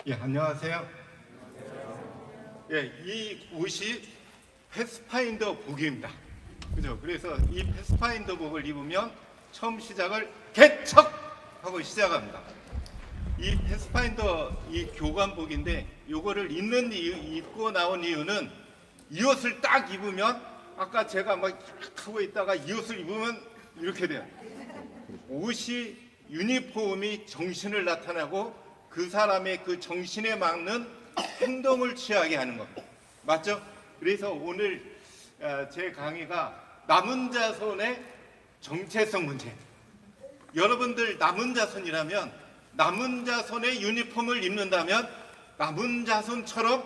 예, 안녕하세요. 예, 이 옷이 패스파인더 복입니다. 그죠? 그래서 이 패스파인더 복을 입으면 처음 시작을 개척하고 시작합니다. 이 패스파인더 이 교관복인데 요거를 입고 나온 이유는 이 옷을 딱 입으면 아까 제가 막 하고 있다가 이 옷을 입으면 이렇게 돼요. 옷이 유니폼이 정신을 나타나고 그 사람의 그 정신에 맞는 행동을 취하게 하는 겁니다. 맞죠? 그래서 오늘 제 강의가 남은 자손의 정체성 문제. 여러분들 남은 자손이라면 남은 자손의 유니폼을 입는다면 남은 자손처럼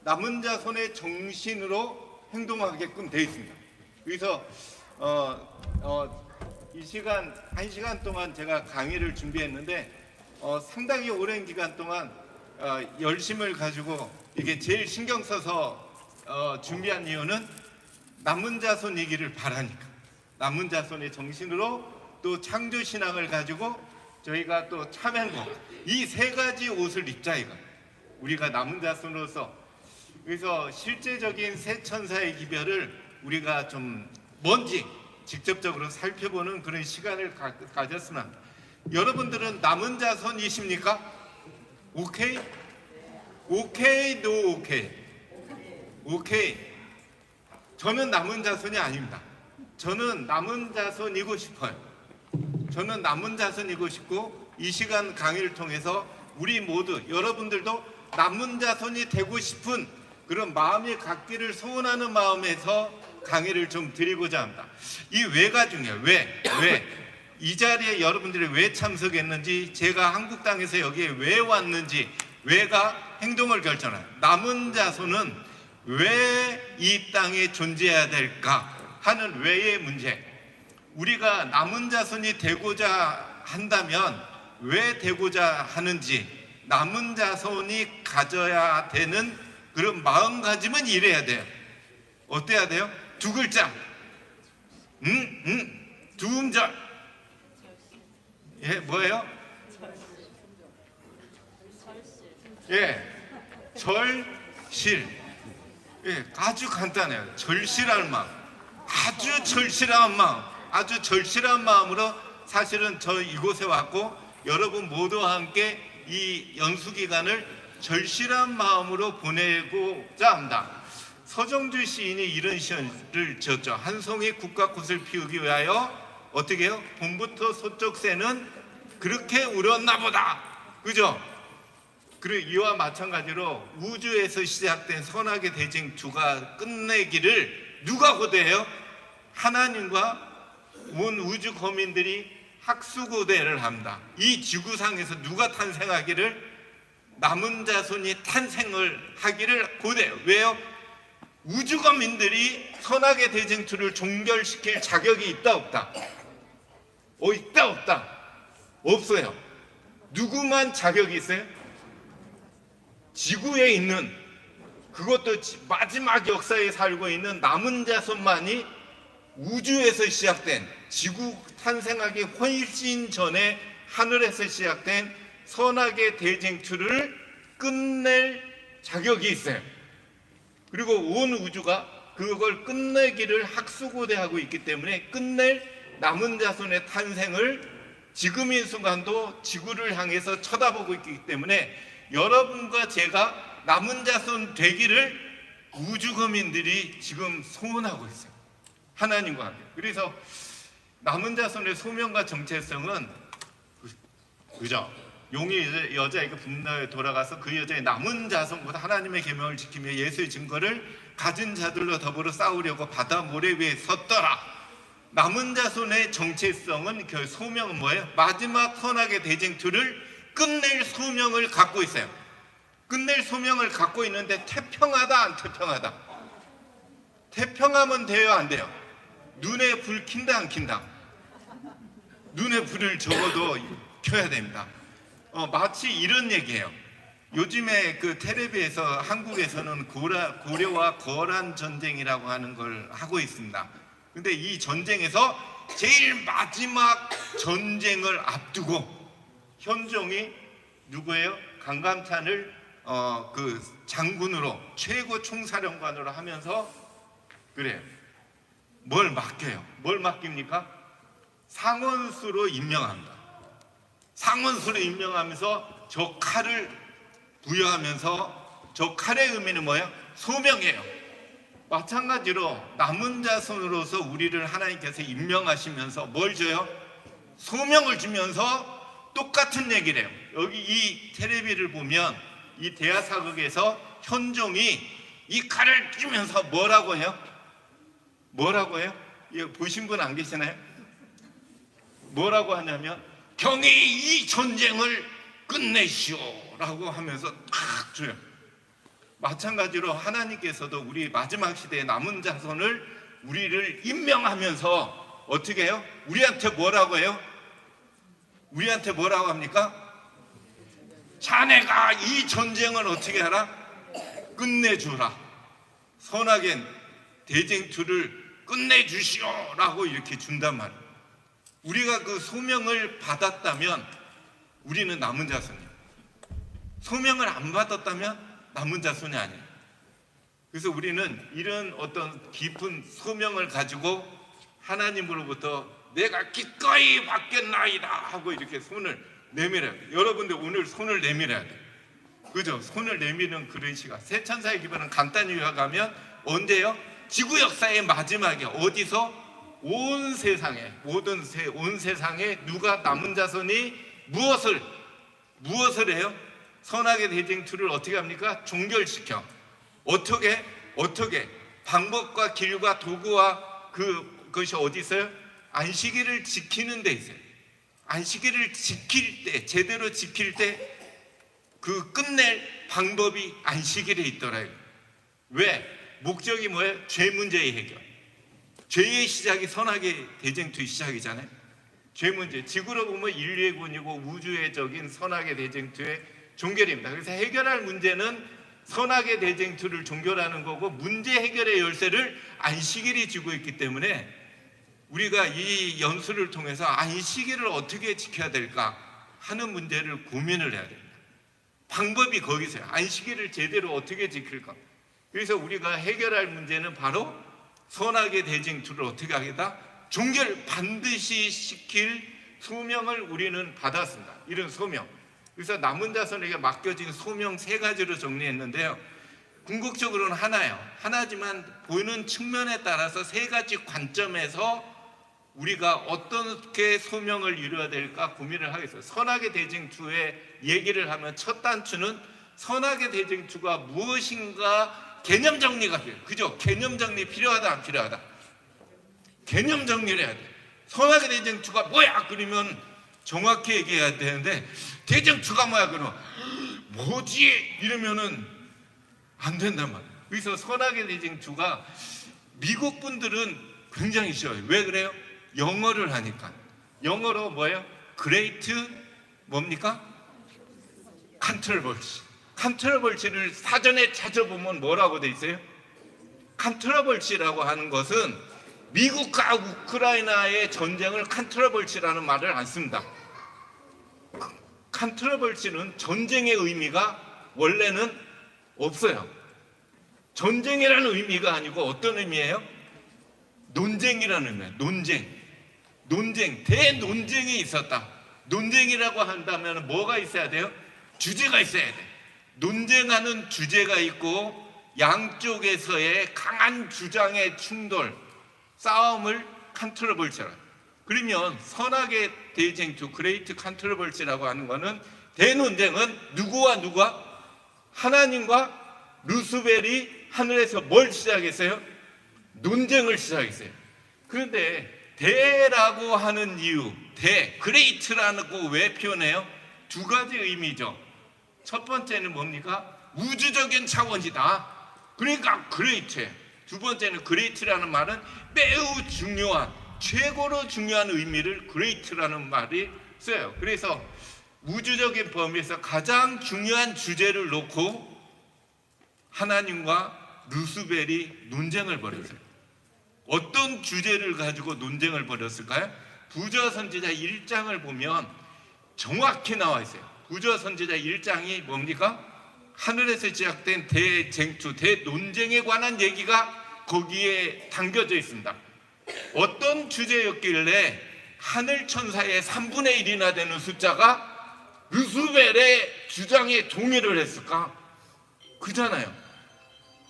남은 자손의 정신으로 행동하게끔 되어 있습니다. 그래서 이 시간 1시간 동안 제가 강의를 준비했는데 상당히 오랜 기간 동안 열심을 가지고 이게 제일 신경 써서 준비한 이유는 남은 자손이기를 바라니까. 남은 자손의 정신으로 또 창조 신앙을 가지고 저희가 또 참여한 이 세 가지 옷을 입자 이거. 우리가 남은 자손으로서. 그래서 실제적인 새 천사의 기별을 우리가 좀 뭔지 직접적으로 살펴보는 그런 시간을 가졌으면 합니다. 여러분들은 남은 자손이십니까? 오케이? 오케이, 노 오케이? 오케이. 저는 남은 자손이 아닙니다. 저는 남은 자손이고 싶어요. 저는 남은 자손이고 싶고 이 시간 강의를 통해서 우리 모두 여러분들도 남은 자손이 되고 싶은 그런 마음이 갖기를 소원하는 마음에서 강의를 좀 드리고자 합니다. 이 왜가 중요해요. 왜? 이 자리에 여러분들이 왜 참석했는지, 제가 한국 땅에서 여기에 왜 왔는지, 왜가 행동을 결정해요. 남은 자손은 왜 이 땅에 존재해야 될까 하는 왜의 문제. 우리가 남은 자손이 되고자 한다면 왜 되고자 하는지, 남은 자손이 가져야 되는 그런 마음가짐은 이래야 돼요. 어때야 돼요? 두 글자. 두 음절. 예, 뭐예요? 예, 절실. 예, 아주 간단해요. 절실한 마음. 아주 절실한 마음. 아주 절실한 마음으로 사실은 저 이곳에 왔고 여러분 모두와 함께 이 연수 기간을 절실한 마음으로 보내고자 합니다. 서정주 시인이 이런 시를 지었죠. 한 송이 국화꽃을 피우기 위하여 어떻게 해요? 봄부터 소쩍 새는 그렇게 울었나 보다. 그죠? 그리고 이와 마찬가지로 우주에서 시작된 선악의 대쟁투가 끝내기를 누가 고대해요? 하나님과 온 우주 거민들이 학수고대를 합니다. 이 지구상에서 누가 탄생하기를? 남은 자손이 탄생을 하기를 고대해요. 왜요? 우주 거민들이 선악의 대쟁투를 종결시킬 자격이 있다 없다? 있다 없다? 없어요. 누구만 자격이 있어요? 지구에 있는, 그것도 마지막 역사에 살고 있는 남은 자손만이 우주에서 시작된, 지구 탄생하기 훨씬 전에 하늘에서 시작된 선악의 대쟁투를 끝낼 자격이 있어요. 그리고 온 우주가 그걸 끝내기를 학수고대하고 있기 때문에 끝낼 남은 자손의 탄생을 지금인 순간도 지구를 향해서 쳐다보고 있기 때문에 여러분과 제가 남은 자손 되기를 우주거민들이 지금 소원하고 있어요. 하나님과 함께. 그래서 남은 자손의 소명과 정체성은 그죠? 용이 여자에게 분노에 돌아가서 그 여자의 남은 자손보다 하나님의 계명을 지키며 예수의 증거를 가진 자들로 더불어 싸우려고 바다 모래 위에 섰더라. 남은 자손의 정체성은 그 소명은 뭐예요? 마지막 선악의 대쟁투를 끝낼 소명을 갖고 있어요. 끝낼 소명을 갖고 있는데 태평하다 안 태평하다? 태평하면 돼요 안 돼요? 눈에 불 킨다 안 킨다? 눈에 불을 적어도 켜야 됩니다. 마치 이런 얘기예요. 요즘에 그 텔레비에서 한국에서는 고려와 거란 전쟁이라고 하는 걸 하고 있습니다. 근데 이 전쟁에서 제일 마지막 전쟁을 앞두고 현종이 누구예요? 강감찬을 그 장군으로 최고 총사령관으로 하면서 그래요. 뭘 맡겨요? 뭘 맡깁니까? 상원수로 임명합니다. 상원수로 임명하면서 저 칼을 부여하면서 저 칼의 의미는 뭐예요? 소명이에요. 마찬가지로 남은 자손으로서 우리를 하나님께서 임명하시면서 뭘 줘요? 소명을 주면서 똑같은 얘기를 해요. 여기 이 텔레비를 보면 이 대하사극에서 현종이 이 칼을 쥐면서 뭐라고 해요? 뭐라고 해요? 이거 보신 분 안 계시나요? 뭐라고 하냐면 경이 이 전쟁을 끝내시오 라고 하면서 탁 줘요. 마찬가지로 하나님께서도 우리 마지막 시대의 남은 자손을 우리를 임명하면서 어떻게 해요? 우리한테 뭐라고 해요? 우리한테 뭐라고 합니까? 자네가 이 전쟁을 어떻게 하라? 끝내주라. 선하게 대쟁투를 끝내주시오 라고 이렇게 준단 말이에요. 우리가 그 소명을 받았다면 우리는 남은 자손이에요. 소명을 안 받았다면 남은 자손이 아니에요. 그래서 우리는 이런 어떤 깊은 소명을 가지고 하나님으로부터 내가 기꺼이 받겠나이다 하고 이렇게 손을 내밀어야 돼요. 여러분들 오늘 손을 내밀어야 돼요. 그죠? 손을 내미는 그런 시간. 새 천사의 기별은 간단히 요약하면 언제요? 지구 역사의 마지막에 어디서? 온 세상에 온 세상에 누가 남은 자손이 무엇을 해요? 선악의 대쟁투를 어떻게 합니까? 종결시켜. 어떻게? 방법과 길과 도구와 그것이 어디 있어요? 안식일을 지키는 데 있어요. 안식일을 지킬 때, 제대로 지킬 때 그 끝낼 방법이 안식일에 있더라고요. 왜? 목적이 뭐예요? 죄 문제의 해결. 죄의 시작이 선악의 대쟁투의 시작이잖아요. 죄 문제. 지구로 보면 인류의 군이고 우주의적인 선악의 대쟁투의 종결입니다. 그래서 해결할 문제는 선악의 대쟁투를 종결하는 거고 문제 해결의 열쇠를 안식일이 쥐고 있기 때문에 우리가 이 연수를 통해서 안식일을 어떻게 지켜야 될까 하는 문제를 고민을 해야 됩니다. 방법이 거기 있어요. 안식일을 제대로 어떻게 지킬까. 그래서 우리가 해결할 문제는 바로 선악의 대쟁투를 어떻게 하겠다? 종결 반드시 시킬 소명을 우리는 받았습니다. 이런 소명. 그래서 남은 자손에게 맡겨진 소명 3가지로 정리했는데요. 궁극적으로는 하나예요. 하나지만 보이는 측면에 따라서 3가지 관점에서 우리가 어떻게 소명을 이루어야 될까 고민을 하겠어요. 선악의 대쟁투의 얘기를 하면 첫 단추는 선악의 대쟁투가 무엇인가 개념 정리가 필요해요. 그죠? 개념 정리 필요하다 안 필요하다? 개념 정리를 해야 돼. 선악의 대쟁투가 뭐야? 그러면 정확히 얘기해야 되는데 대쟁투가 뭐야? 그러면 뭐지? 이러면은 안 된단 말이에요. 그래서 선악의 대쟁투가 미국 분들은 굉장히 쉬워요. 왜 그래요? 영어를 하니까. 영어로 뭐예요? 그레이트 뭡니까? 컨트러버시. 컨트러버시를 사전에 찾아보면 뭐라고 돼 있어요? 컨트러버시라고 하는 것은 미국과 우크라이나의 전쟁을 컨트러버시라는 말을 안 씁니다. 컨트러버시는 전쟁의 의미가 원래는 없어요. 전쟁이라는 의미가 아니고 어떤 의미예요? 논쟁이라는 의미예요. 논쟁, 대논쟁이 있었다. 논쟁이라고 한다면 뭐가 있어야 돼요? 주제가 있어야 돼. 논쟁하는 주제가 있고 양쪽에서의 강한 주장의 충돌, 싸움을 컨트러버시라. 그러면 선악의 대쟁투, 그레이트 컨트러버시라고 하는 거는 대논쟁은 누가? 하나님과 루스벨이 하늘에서 뭘 시작했어요? 논쟁을 시작했어요. 그런데 대라고 하는 이유, 그레이트라는 거 왜 표현해요? 2가지 의미죠. 첫 번째는 뭡니까? 우주적인 차원이다. 그러니까 그레이트. 두 번째는 그레이트라는 말은 매우 중요한, 최고로 중요한 의미를 그레이트라는 말이 써요. 그래서 우주적인 범위에서 가장 중요한 주제를 놓고 하나님과 루스벨이 논쟁을 벌였어요. 어떤 주제를 가지고 논쟁을 벌였을까요? 부조선지자 1장을 보면 정확히 나와 있어요. 부조 선지자 1장이 뭡니까? 하늘에서 시작된 대쟁투, 대논쟁에 관한 얘기가 거기에 담겨져 있습니다. 어떤 주제였길래 하늘 천사의 3분의 1이나 되는 숫자가 르수벨의 주장에 동의를 했을까? 그잖아요.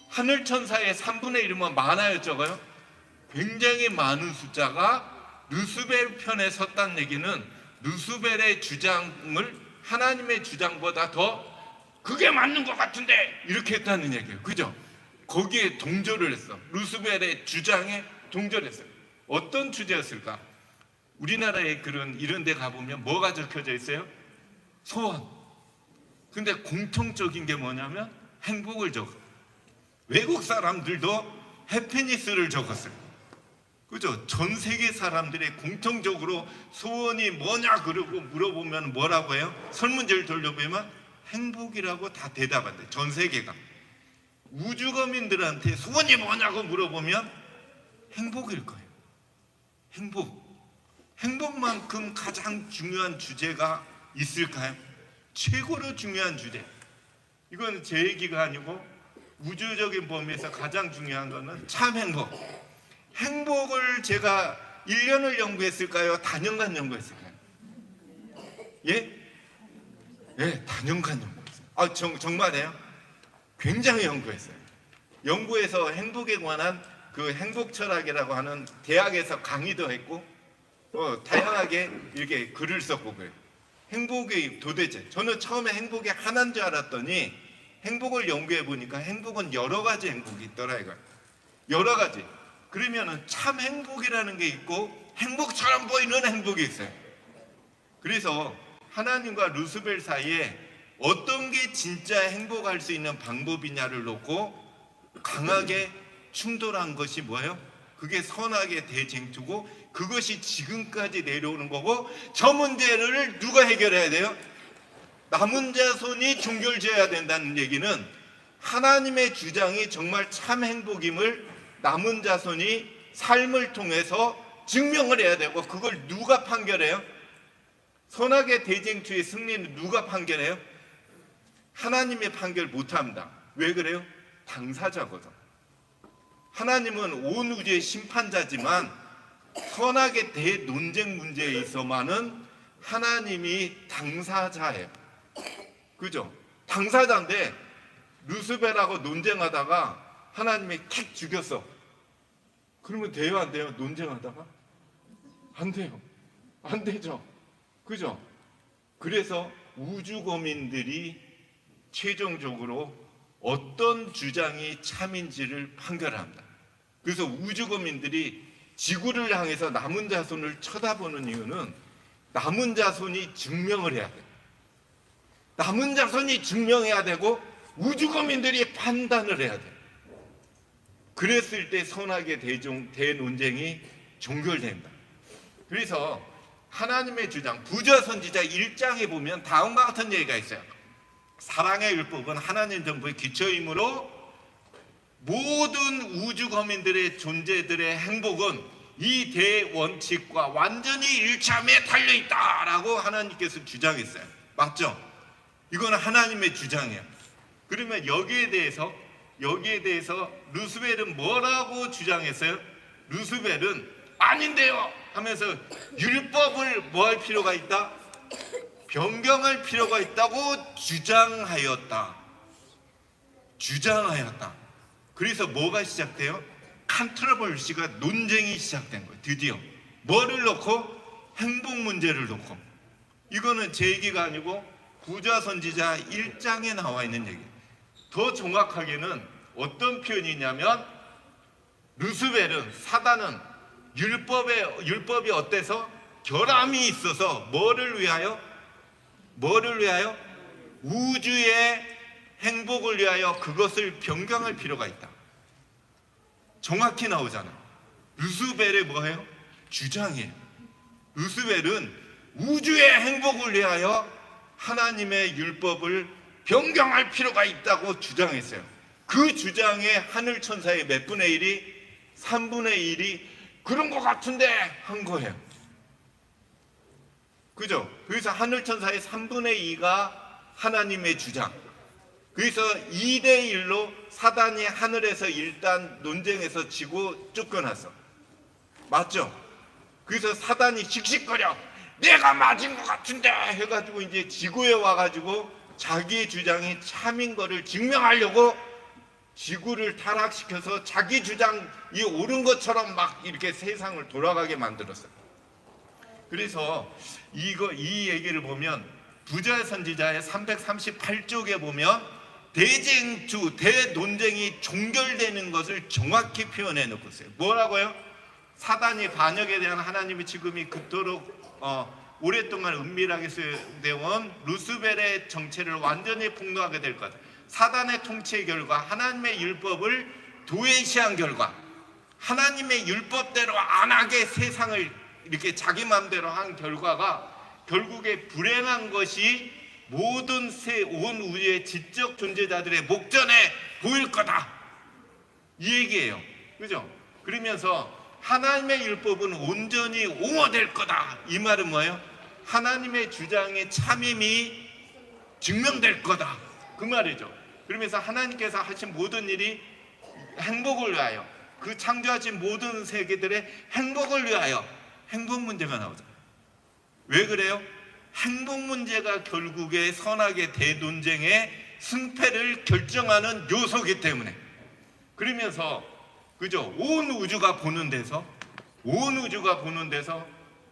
하늘 천사의 3분의 1이면 많아요, 적어요? 굉장히 많은 숫자가 르수벨 편에 섰다는 얘기는 르수벨의 주장을 하나님의 주장보다 더 그게 맞는 것 같은데 이렇게 했다는 얘기예요. 그죠? 거기에 동조를 했어. 르수벨의 주장에 동조를 했어요. 어떤 주제였을까? 우리나라의 글은 이런 데 가보면 뭐가 적혀져 있어요? 소원. 근데 공통적인 게 뭐냐면 행복을 적어. 외국 사람들도 해피니스를 적었어요. 그죠? 전 세계 사람들이 공통적으로 소원이 뭐냐 그러고 물어보면 뭐라고 해요? 설문지를 돌려보면 행복이라고 다 대답한대. 전 세계가. 우주거민들한테 소원이 뭐냐고 물어보면 행복일 거예요. 행복. 행복만큼 가장 중요한 주제가 있을까요? 최고로 중요한 주제. 이건 제 얘기가 아니고 우주적인 범위에서 가장 중요한 거는 참 행복. 행복을 제가 1년을 연구했을까요? 다년간 연구했을까요? 예? 예, 다년간 연구했어요. 정말이에요? 굉장히 연구했어요. 연구해서 행복에 관한 그 행복 철학이라고 하는 대학에서 강의도 했고 다양하게 이렇게 글을 썼고 그래요. 행복이 도대체 저는 처음에 행복이 하나인 줄 알았더니 행복을 연구해 보니까 행복은 여러 가지 행복이 있더라 이거예요. 여러 가지. 그러면은 참 행복이라는 게 있고 행복처럼 보이는 행복이 있어요. 그래서 하나님과 루스벨 사이에 어떤 게 진짜 행복할 수 있는 방법이냐를 놓고 강하게 충돌한 것이 뭐예요? 그게 선악의 대쟁투고 그것이 지금까지 내려오는 거고 저 문제를 누가 해결해야 돼요? 남은 자손이 종결지어야 된다는 얘기는 하나님의 주장이 정말 참 행복임을 남은 자손이 삶을 통해서 증명을 해야 되고 그걸 누가 판결해요? 선악의 대쟁투의 승리는 누가 판결해요? 하나님의 판결 못합니다. 왜 그래요? 당사자거든. 하나님은 온 우주의 심판자지만 선악의 대논쟁 문제에 있어만은 하나님이 당사자예요. 그죠? 당사자인데 루스벨하고 논쟁하다가 하나님이 킥 죽였어. 그러면 돼요, 안 돼요? 논쟁하다가? 안 돼요. 안 되죠. 그죠? 그래서 우주거민들이 최종적으로 어떤 주장이 참인지를 판결합니다. 그래서 우주거민들이 지구를 향해서 남은 자손을 쳐다보는 이유는 남은 자손이 증명을 해야 돼요. 남은 자손이 증명해야 되고 우주거민들이 판단을 해야 돼요. 그랬을 때 선악의 대논쟁이 종결됩니다. 그래서 하나님의 주장 부조 선지자 1장에 보면 다음과 같은 얘기가 있어요. 사랑의 율법은 하나님 정부의 기초이므로 모든 우주거민들의 존재들의 행복은 이 대원칙과 완전히 일치함에 달려있다라고 하나님께서 주장했어요. 맞죠? 이건 하나님의 주장이에요. 그러면 여기에 대해서 루스벨은 뭐라고 주장했어요? 루스벨은 아닌데요 하면서 율법을 뭐 할 필요가 있다? 변경할 필요가 있다고 주장하였다. 그래서 뭐가 시작돼요? 컨트러버시가 논쟁이 시작된 거예요. 드디어 뭐를 놓고? 행복 문제를 놓고. 이거는 제 얘기가 아니고 부조 선지자 1장에 나와 있는 얘기예요. 더 정확하게는 어떤 표현이냐면 루스벨은 사단은 율법이 어때서? 결함이 있어서 뭐를 위하여? 우주의 행복을 위하여 그것을 변경할 필요가 있다. 정확히 나오잖아. 루스벨의 뭐예요? 주장이에요. 루스벨은 우주의 행복을 위하여 하나님의 율법을 변경할 필요가 있다고 주장했어요. 그 주장에 하늘 천사의 몇 분의 1이? 3분의 1이 그런 것 같은데 한 거예요. 그죠? 그래서 하늘천사의 3분의 2가 하나님의 주장. 그래서 2대 1로 사단이 하늘에서 일단 논쟁에서 지고 쫓겨났어. 맞죠? 그래서 사단이 씩씩거려. 내가 맞은 것 같은데 해가지고 이제 지구에 와가지고 자기의 주장이 참인 거를 증명하려고 지구를 타락시켜서 자기 주장이 옳은 것처럼 막 이렇게 세상을 돌아가게 만들었어요. 그래서 이 얘기를 보면 부자 선지자의 338쪽에 보면 대쟁투, 대논쟁이 종결되는 것을 정확히 표현해 놓고 있어요. 뭐라고요? 사단이 반역에 대한 하나님의 지금이 그토록 오랫동안 은밀하게 되어온 루스벨의 정체를 완전히 폭로하게 될 것. 사단의 통치의 결과, 하나님의 율법을 도외시한 결과, 하나님의 율법대로 안 하게 세상을 이렇게 자기 마음대로 한 결과가 결국에 불행한 것이 모든 온 우주의 지적 존재자들의 목전에 보일 거다, 이 얘기예요. 그죠? 그러면서 하나님의 율법은 온전히 옹호될 거다, 이 말은 뭐예요? 하나님의 주장의 참임이 증명될 거다, 그 말이죠. 그러면서 하나님께서 하신 모든 일이 행복을 위하여, 그 창조하신 모든 세계들의 행복을 위하여, 행복 문제가 나오잖아요. 왜 그래요? 행복 문제가 결국에 선악의 대논쟁의 승패를 결정하는 요소이기 때문에. 그러면서 그죠? 온 우주가 보는 데서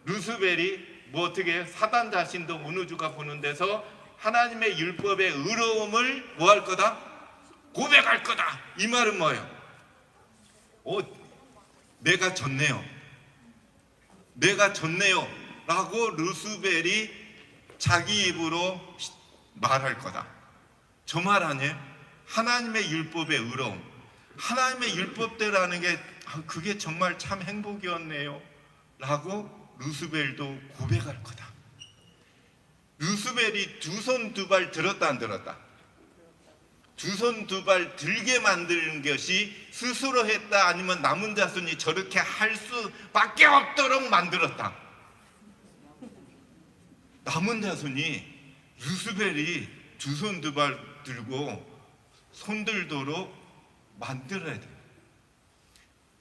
루스벨이 뭐 어떻게 해요? 사단 자신도 온 우주가 보는 데서 하나님의 율법의 의로움을 뭐 할 거다? 고백할 거다, 이 말은 뭐예요? 내가 졌네요 라고 루스벨이 자기 입으로 말할 거다. 저 말 아니에요? 하나님의 율법의 의로움, 하나님의 율법대로 하는 게 그게 정말 참 행복이었네요 라고 루스벨도 고백할 거다. 루스벨이 두 손 두 발 들었다 안 들었다? 두 손 두 발 들게 만드는 것이 스스로 했다, 아니면 남은 자손이 저렇게 할 수밖에 없도록 만들었다? 남은 자손이 루스벨이 두 손 두 발 들고 손들도록 만들어야 돼.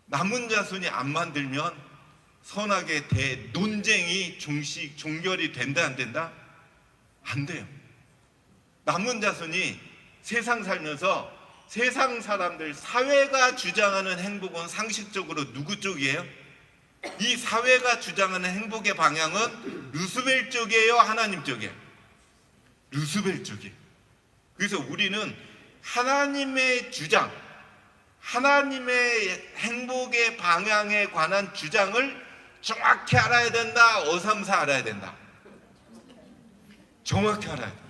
남은 자손이 안 만들면 선악의 대논쟁이 종결이 된다 안 된다? 안 돼요. 남은 자손이 세상 살면서 세상 사람들, 사회가 주장하는 행복은 상식적으로 누구 쪽이에요? 이 사회가 주장하는 행복의 방향은 루스벨 쪽이에요, 하나님 쪽이에요? 루스벨 쪽이에요. 그래서 우리는 하나님의 주장, 하나님의 행복의 방향에 관한 주장을 정확히 알아야 된다, 어삼사 알아야 된다? 정확히 알아야 돼.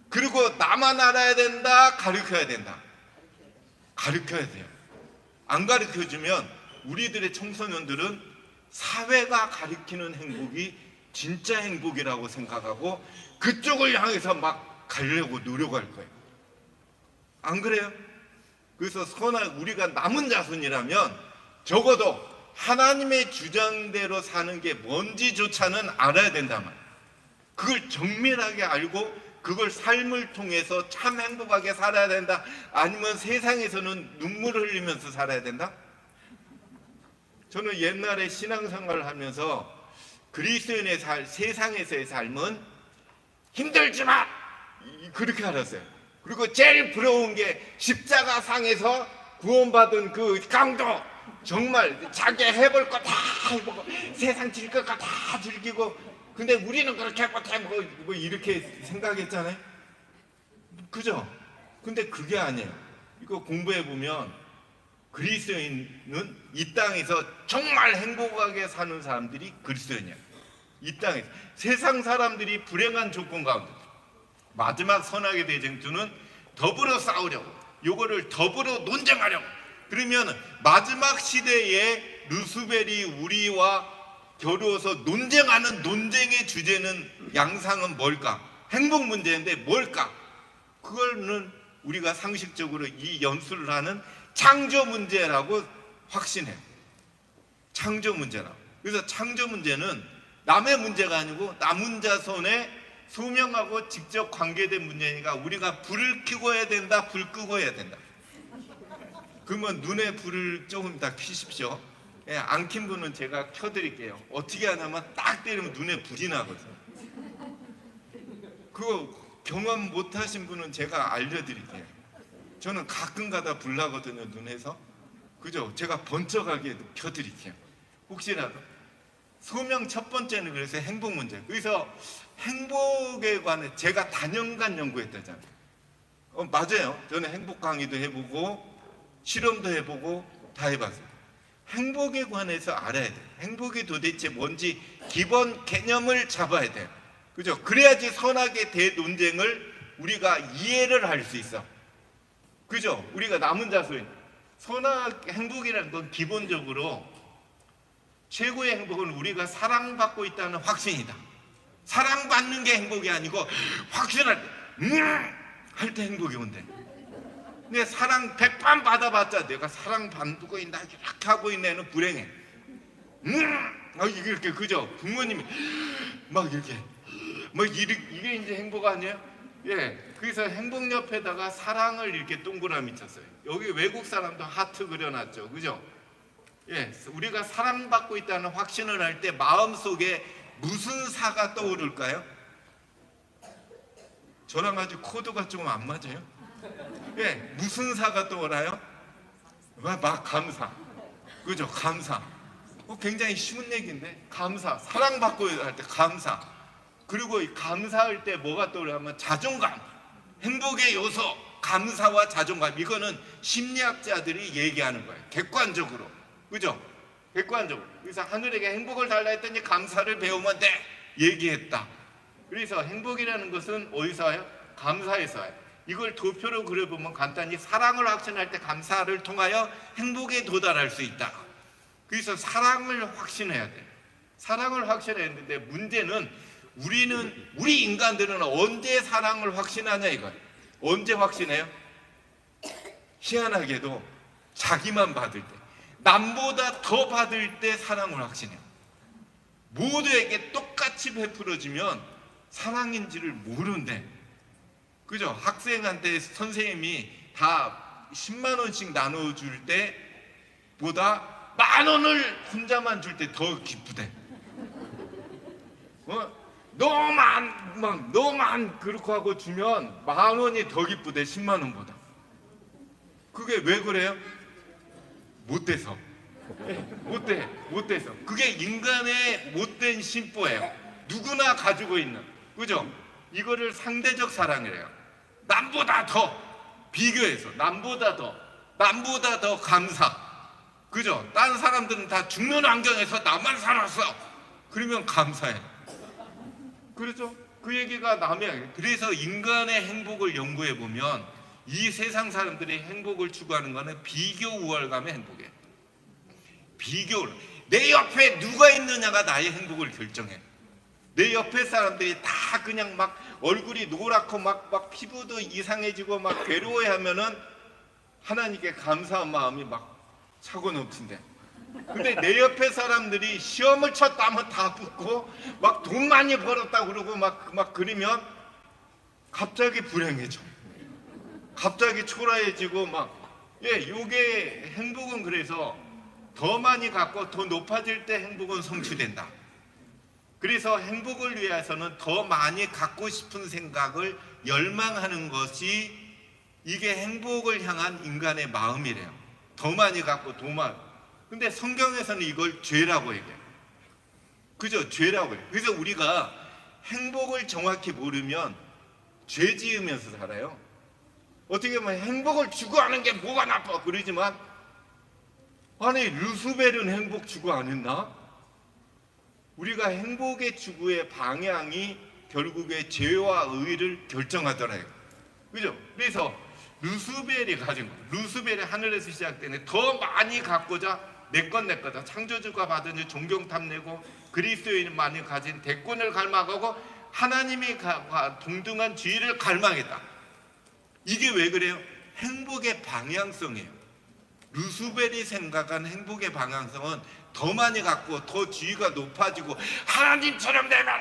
그리고 나만 알아야 된다, 가르쳐야 된다? 가르쳐야 돼요. 안 가르쳐주면 우리들의 청소년들은 사회가 가르치는 행복이 진짜 행복이라고 생각하고 그쪽을 향해서 막 가려고 노력할 거예요. 안 그래요? 그래서 우리가 남은 자손이라면 적어도 하나님의 주장대로 사는 게 뭔지조차는 알아야 된단 말이에요. 그걸 정밀하게 알고 그걸 삶을 통해서 참 행복하게 살아야 된다, 아니면 세상에서는 눈물을 흘리면서 살아야 된다? 저는 옛날에 신앙생활을 하면서 그리스도인의 세상에서의 삶은 힘들지만, 그렇게 알았어요. 그리고 제일 부러운 게 십자가 상에서 구원받은 그 강도, 정말 자기 해볼 거 다 해보고 세상 즐길 거 다 즐기고, 근데 우리는 그렇게 못해 뭐 이렇게 생각했잖아요. 그죠? 근데 그게 아니에요. 이거 공부해 보면 그리스도인은 이 땅에서 정말 행복하게 사는 사람들이 그리스도인이에요. 이 땅에서 세상 사람들이 불행한 조건 가운데 마지막 선악의 대쟁투는 더불어 싸우려고, 요거를 더불어 논쟁하려고. 그러면 마지막 시대에 루스벨이 우리와 겨루어서 논쟁하는 논쟁의 주제는, 양상은 뭘까? 행복 문제인데 뭘까? 그거는 우리가 상식적으로 이 연수를 하는 창조 문제라고 확신해요. 창조 문제라고. 그래서 창조 문제는 남의 문제가 아니고 남은 자손의 소명하고 직접 관계된 문제니까 우리가 불을 켜고 해야 된다, 불 끄고 해야 된다. 그러면 눈에 불을 조금 다 켜십시오. 예, 안 킨 분은 제가 켜드릴게요. 어떻게 하냐면 딱 때리면 눈에 불이 나거든요. 그거 경험 못 하신 분은 제가 알려드릴게요. 저는 가끔 가다 불 나거든요, 눈에서. 그죠? 제가 번쩍하게 켜드릴게요. 혹시라도. 소명 첫 번째는 그래서 행복 문제. 그래서 행복에 관해 제가 다년간 연구했다잖아요. 맞아요. 저는 행복 강의도 해보고 실험도 해보고 다 해봤어요. 행복에 관해서 알아야 돼요. 행복이 도대체 뭔지 기본 개념을 잡아야 돼요. 그죠? 그래야지 선악의 대논쟁을 우리가 이해를 할 수 있어. 그죠? 우리가 남은 자손 선악 행복이라는 건 기본적으로 최고의 행복은 우리가 사랑받고 있다는 확신이다. 사랑받는 게 행복이 아니고 확신할 때 할 때 행복이 온대. 근데 사랑 100번 받아봤자 내가 사랑받고 있나 이렇게 하고 있는 애는 불행해. 이게 이렇게 그죠? 부모님이 막 이렇게 이게 이제 행복 아니에요? 예. 그래서 행복 옆에다가 사랑을 이렇게 동그라미 쳤어요. 여기 외국 사람도 하트 그려놨죠. 그죠? 예. 우리가 사랑받고 있다는 확신을 할 때 마음속에 무슨 사가 떠오를까요? 저랑 아주 코드가 조금 안 맞아요. 예. 무슨 사가 떠오르나요? 막 감사. 그죠? 감사. 굉장히 쉬운 얘기인데 감사. 사랑받고 할 때 감사. 그리고 이 감사할 때 뭐가 떠오르냐면 자존감. 행복의 요소 감사와 자존감. 이거는 심리학자들이 얘기하는 거예요. 객관적으로. 그죠? 객관적으로. 그래서 하늘에게 행복을 달라 했더니 감사를 배우면 돼 얘기했다. 그래서 행복이라는 것은 어디서 와요? 감사에서 와요. 이걸 도표로 그려보면 간단히 사랑을 확신할 때 감사를 통하여 행복에 도달할 수 있다. 그래서 사랑을 확신해야 돼. 사랑을 확신해야 되는데 문제는 우리 인간들은 언제 사랑을 확신하냐 이거예요. 언제 확신해요? 희한하게도 자기만 받을 때, 남보다 더 받을 때 사랑을 확신해요. 모두에게 똑같이 베풀어지면 사랑인지를 모른대. 그죠? 학생한테 선생님이 다 10만 원씩 나눠줄 때보다 10,000원을 혼자만 줄 때 더 기쁘대. 너만 그렇게 하고 주면 10,000원이 더 기쁘대. 10만 원보다. 그게 왜 그래요? 못돼서. 못돼서. 그게 인간의 못된 심보예요. 누구나 가지고 있는. 그죠? 이거를 상대적 사랑이래요. 남보다 더 비교해서 남보다 더 감사. 그죠? 다른 사람들은 다 죽는 환경에서 나만 살았어. 그러면 감사해. 그렇죠? 그 얘기가 남의. 그래서 인간의 행복을 연구해 보면 이 세상 사람들이 행복을 추구하는 거는 비교 우월감의 행복이에요. 비교를. 내 옆에 누가 있느냐가 나의 행복을 결정해. 내 옆에 사람들이 다 그냥 막 얼굴이 노랗고 막 피부도 이상해지고 막 괴로워하면은 하나님께 감사한 마음이 막 차고 넘친대. 근데 내 옆에 사람들이 시험을 쳤다 하면 다 붙고 막 돈 많이 벌었다 그러고 막 그러면 갑자기 불행해져. 갑자기 초라해지고 요게 행복은 그래서 더 많이 갖고 더 높아질 때 행복은 성취된다. 그래서 행복을 위해서는 더 많이 갖고 싶은 생각을 열망하는 것이 이게 행복을 향한 인간의 마음이래요. 더 많이 갖고 더 많이. 근데 성경에서는 이걸 죄라고 얘기해요. 그죠? 죄라고 해요. 그래서 우리가 행복을 정확히 모르면 죄 지으면서 살아요. 어떻게 보면 행복을 추구하는 게 뭐가 나빠 그러지만 아니 루스벨은 행복 추구 안 했나? 우리가 행복의 추구의 방향이 결국에 죄와 의를 결정하더라고요. 그죠? 그래서 루스벨이 가진 거, 루스벨이 하늘에서 시작되네. 더 많이 갖고자 내 거다. 창조주가 받은 존경 탐내고 그리스도인만이 가진 대권을 갈망하고 하나님이 동등한 지위를 갈망했다. 이게 왜 그래요? 행복의 방향성이에요. 루스벨이 생각한 행복의 방향성은 더 많이 갖고 더 지위가 높아지고 하나님처럼 되면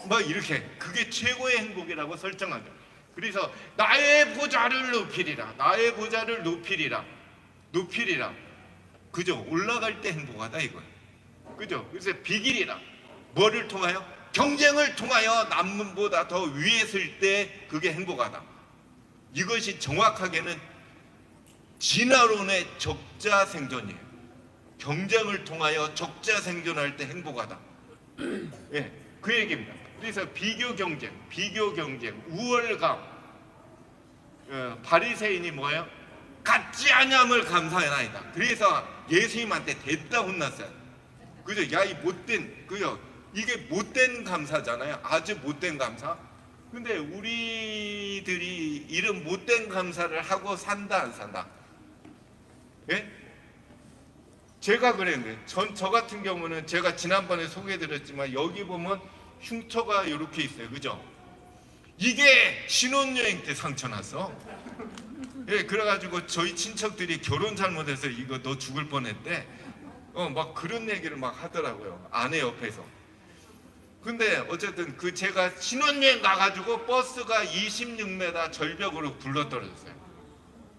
뭐 이렇게 그게 최고의 행복이라고 설정하죠. 그래서 나의 보좌를 높이리라, 나의 보좌를 높이리라, 높이리라. 그죠? 올라갈 때 행복하다 이거예요. 그죠? 그래서 비길이라. 뭐를 통하여? 경쟁을 통하여 남문보다 더 위에 설 때 그게 행복하다. 이것이 정확하게는 진화론의 적자 생존이에요. 경쟁을 통하여 적자 생존할 때 행복하다. 예, 그 얘기입니다. 그래서 비교 경쟁, 우월감. 바리새인이 뭐예요? 갖지 아니함을 감사하나이다. 그래서 예수님한테 됐다 혼났어요. 그죠? 야, 이 못된, 그죠? 이게 못된 감사잖아요. 아주 못된 감사. 근데 우리들이 이런 못된 감사를 하고 산다 안 산다? 예? 제가 그랬는데 저 같은 경우는 제가 지난번에 소개해드렸지만 여기 보면 흉터가 이렇게 있어요. 그죠? 이게 신혼여행 때 상처 났어. 예, 그래가지고 저희 친척들이 결혼 잘못해서 이거 너 죽을 뻔했대. 막 그런 얘기를 막 하더라고요. 아내 옆에서. 근데 어쨌든 그 제가 신혼여행 가가지고 버스가 26m 절벽으로 굴러떨어졌어요.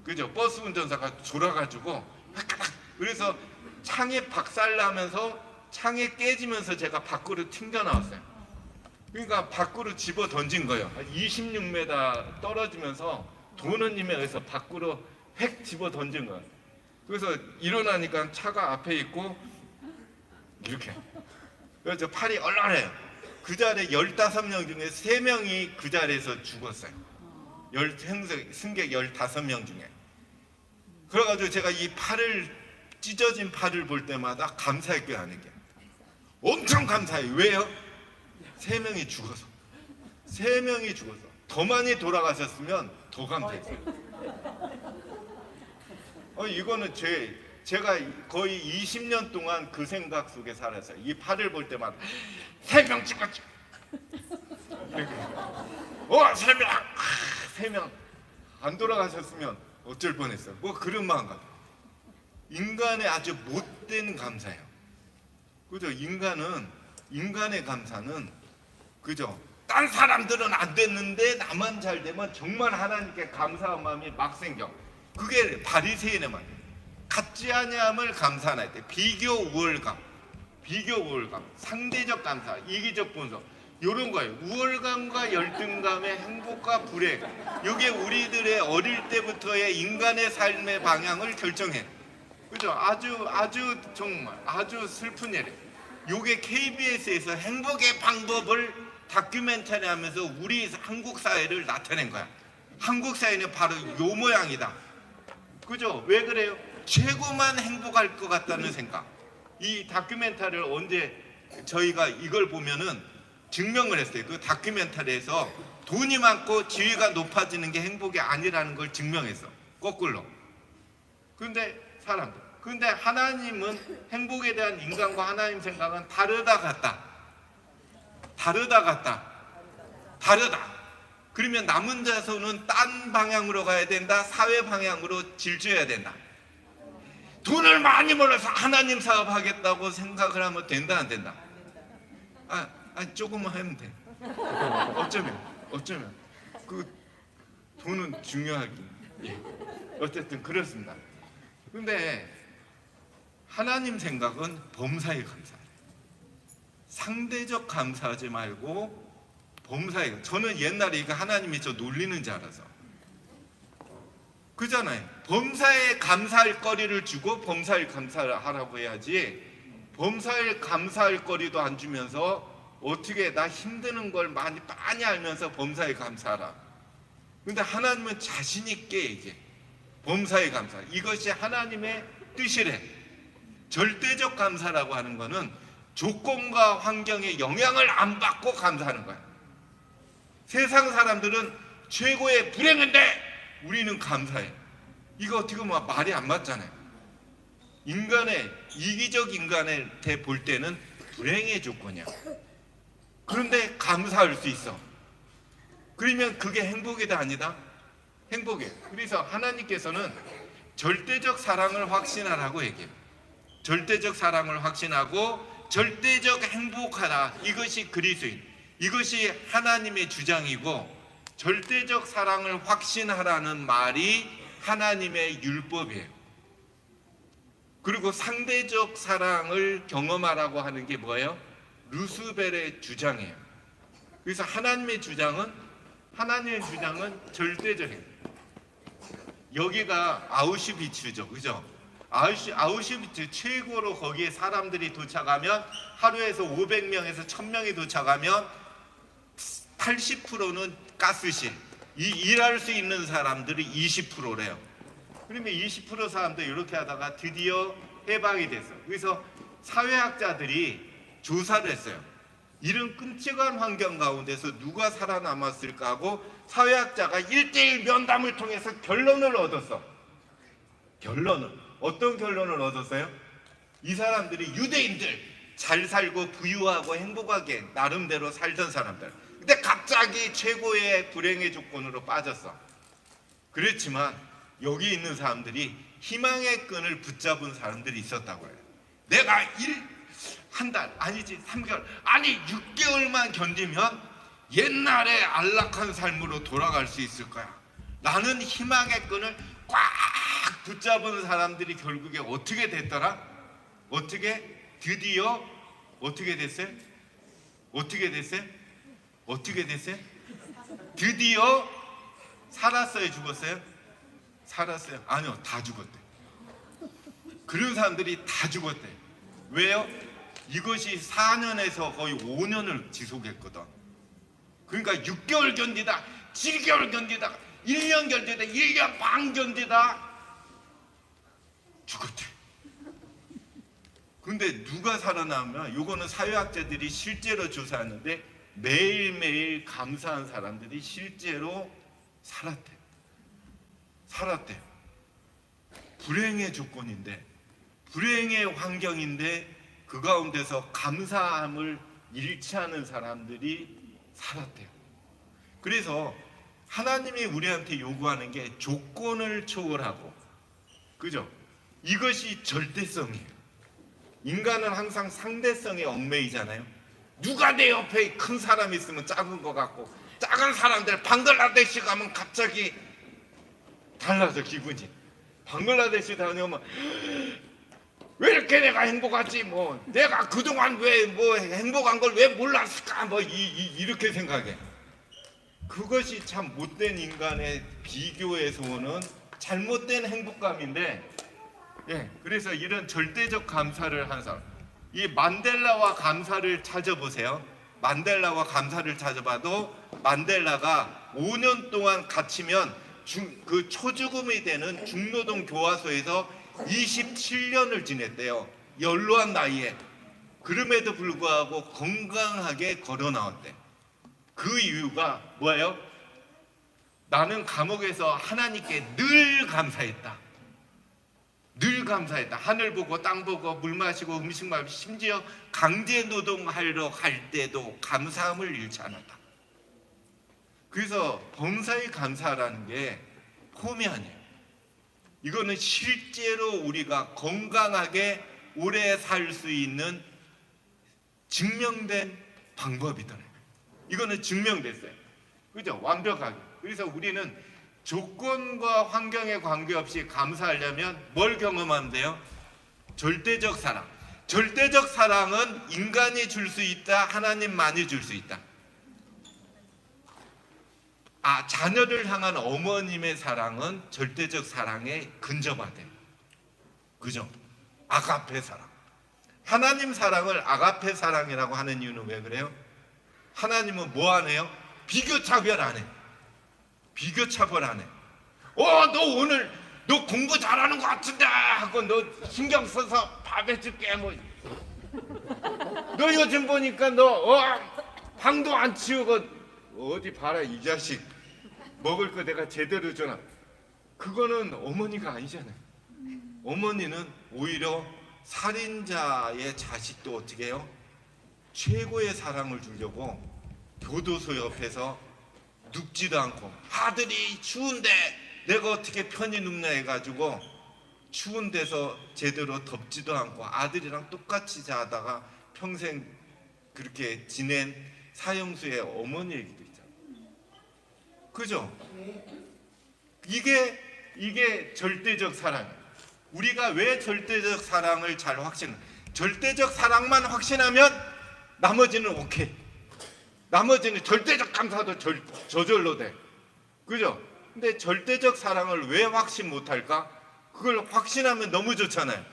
그죠? 버스 운전사가 졸아가지고 그래서 창에 박살나면서 창에 깨지면서 제가 밖으로 튕겨 나왔어요. 그러니까 밖으로 집어 던진 거예요. 26m 떨어지면서 도너님에 의해서 밖으로 획 집어 던진 거예요. 그래서 일어나니까 차가 앞에 있고 이렇게. 그래서 팔이 얼얼해요. 그 자리에 15명 중에 3명이 그 자리에서 죽었어요. 승객 15명 중에. 그래가지고 제가 이 팔을 찢어진 팔을 볼 때마다 감사했고요, 안 했고요. 엄청 감사해요. 왜요? 3명이 죽어서. 3명이 죽어서. 더 많이 돌아가셨으면 더 감사했어요. 이거는 제가 거의 20년 동안 그 생각 속에 살았어요. 이 팔을 볼 때마다 3명 찍었죠. 3명! 3명 안 돌아가셨으면 어쩔 뻔했어요. 뭐 그런 마음 같아요. 인간의 아주 못된 감사예요. 그죠? 인간의 감사는 그죠? 딴 사람들은 안 됐는데 나만 잘 되면 정말 하나님께 감사한 마음이 막 생겨. 그게 바리새인의 말이에요. 갖지 아니함을 감사할 때 비교 우월감, 상대적 감사, 이기적 분석 이런 거예요. 우월감과 열등감의 행복과 불행. 이게 우리들의 어릴 때부터의 인간의 삶의 방향을 결정해. 그죠? 아주 정말 아주 슬픈 일이에요. 이게 KBS에서 행복의 방법을 다큐멘터리 하면서 우리 한국 사회를 나타낸 거야. 한국 사회는 바로 요 모양이다. 그죠? 왜 그래요? 최고만 행복할 것 같다는 생각. 이 다큐멘터리를 언제 저희가 이걸 보면은 증명을 했어요. 그 다큐멘터리에서 돈이 많고 지위가 높아지는 게 행복이 아니라는 걸 증명했어. 거꾸로. 근데 하나님은 행복에 대한 인간과 하나님 생각은 다르다 같다. 그러면 남은 자손은 딴 방향으로 가야 된다. 사회 방향으로 질주해야 된다. 돈을 많이 벌어서 하나님 사업하겠다고 생각을 하면 된다 안 된다? 조금만 하면 돼. 어쩌면 그 돈은 중요하긴. 예. 어쨌든 그렇습니다. 근데 하나님 생각은 범사에 감사해요. 상대적 감사하지 말고 범사에. 저는 옛날에 이거 하나님이 저 놀리는 줄 알아서. 그잖아요. 범사에 감사할 거리를 주고 범사에 감사를 하라고 해야지. 범사에 감사할 거리도 안 주면서 어떻게 나 힘드는 걸 많이 알면서 범사에 감사하라. 근데 하나님은 자신 있게 이제 범사에 감사. 이것이 하나님의 뜻이래. 절대적 감사라고 하는 거는 조건과 환경에 영향을 안 받고 감사하는 거야. 세상 사람들은 최고의 불행인데 우리는 감사해. 이거 어떻게 보면 말이 안 맞잖아요. 이기적 인간한테 볼 때는 불행의 조건이야. 그런데 감사할 수 있어. 그러면 그게 행복이다 아니다? 행복이에요. 그래서 하나님께서는 절대적 사랑을 확신하라고 얘기해요. 절대적 사랑을 확신하고 절대적 행복하다. 이것이 그리스도인, 이것이 하나님의 주장이고, 절대적 사랑을 확신하라는 말이 하나님의 율법이에요. 그리고 상대적 사랑을 경험하라고 하는 게 뭐예요? 루스벨의 주장이에요. 그래서 하나님의 주장은 절대적이에요. 여기가 아우슈비츠죠, 그죠? 아우슈비츠 최고로 거기에 사람들이 도착하면, 하루에서 500명에서 1000명이 도착하면 80%는 가스실, 일할 수 있는 사람들이 20%래요. 그러면 20% 사람들 이렇게 하다가 드디어 해방이 됐어요. 그래서 사회학자들이 조사를 했어요. 이런 끔찍한 환경 가운데서 누가 살아남았을까 하고 사회학자가 1:1 면담을 통해서 결론을 얻었어. 어떤 결론을 얻었어요? 이 사람들이 유대인들, 잘 살고 부유하고 행복하게 나름대로 살던 사람들. 근데 갑자기 최고의 불행의 조건으로 빠졌어. 그렇지만 여기 있는 사람들이 희망의 끈을 붙잡은 사람들이 있었다고 해요. 내가 한 달, 아니지 3개월, 아니 6개월만 견디면 옛날의 안락한 삶으로 돌아갈 수 있을 거야. 나는 희망의 끈을 꽉 붙잡은 사람들이 결국에 어떻게 됐더라? 드디어 어떻게 됐어요? 드디어 살았어요, 죽었어요? 살았어요. 아니요, 다 죽었대. 그런 사람들이 다 죽었대. 왜요? 이것이 4년에서 거의 5년을 지속했거든. 그러니까 6개월 견디다, 7개월 견디다, 1년 견디다, 1년 반 견디다 죽었대. 근데 누가 살아남으면, 요거는 사회학자들이 실제로 조사하는데 매일매일 감사한 사람들이 실제로 살았대. 불행의 조건인데, 불행의 환경인데 그 가운데서 감사함을 잃지 않은 사람들이 살았대요. 그래서 하나님이 우리한테 요구하는 게 조건을 초월하고, 그죠? 이것이 절대성이에요. 인간은 항상 상대성에 얽매이잖아요. 누가 내 옆에 큰 사람이 있으면 작은 것 같고, 작은 사람들 방글라데시 가면 갑자기 달라져 기분이. 방글라데시 다녀오면 왜 이렇게 내가 행복하지? 뭐 내가 그동안 왜 뭐 행복한 걸 왜 몰랐을까? 뭐 이렇게 생각해. 그것이 참 못된 인간의 비교에서 오는 잘못된 행복감인데, 예, 그래서 이런 절대적 감사를 하는 사람, 이 만델라와 감사를 찾아보세요. 만델라와 감사를 찾아봐도 만델라가 5년 동안 갇히면 그 초죽음이 되는 중노동 교화소에서 27년을 지냈대요. 연로한 나이에. 그럼에도 불구하고 건강하게 걸어 나왔대. 그 이유가 뭐예요? 나는 감옥에서 하나님께 늘 감사했다. 하늘 보고 땅 보고 물 마시고 음식 마시고 심지어 강제 노동하러 갈 때도 감사함을 잃지 않았다. 그래서 범사에 감사라는 게 폼이 아니에요. 이거는 실제로 우리가 건강하게 오래 살 수 있는 증명된 방법이더래요. 이거는 증명됐어요. 그죠? 완벽하게. 그래서 우리는 조건과 환경에 관계없이 감사하려면 뭘 경험하면 돼요? 절대적 사랑. 절대적 사랑은 인간이 줄 수 있다, 하나님만이 줄 수 있다. 자녀를 향한 어머님의 사랑은 절대적 사랑에 근접하대요. 그죠? 아가페 사랑. 하나님 사랑을 아가페 사랑이라고 하는 이유는 왜 그래요? 하나님은 뭐 안 해요? 비교차별 안 해. 너 오늘 너 공부 잘하는 것 같은데 하고 너 신경 써서 밥 해줄게. 뭐 너 요즘 보니까 너 방도 안 치우고 어디 봐라 이 자식, 먹을 거 내가 제대로 주나. 그거는 어머니가 아니잖아요. 어머니는 오히려 살인자의 자식도 어떻게 해요? 최고의 사랑을 주려고 교도소 옆에서 눕지도 않고, 아들이 추운데 내가 어떻게 편히 눕냐 해가지고 추운 데서 제대로 덥지도 않고 아들이랑 똑같이 자다가 평생 그렇게 지낸 사형수의 어머니 얘기도 있잖아요. 그죠? 이게 절대적 사랑이에요. 우리가 왜 절대적 사랑을 잘 절대적 사랑만 확신하면 나머지는 오케이. 나머지는 절대적 감사도 저절로 돼. 그죠? 근데 절대적 사랑을 왜 확신 못할까? 그걸 확신하면 너무 좋잖아요.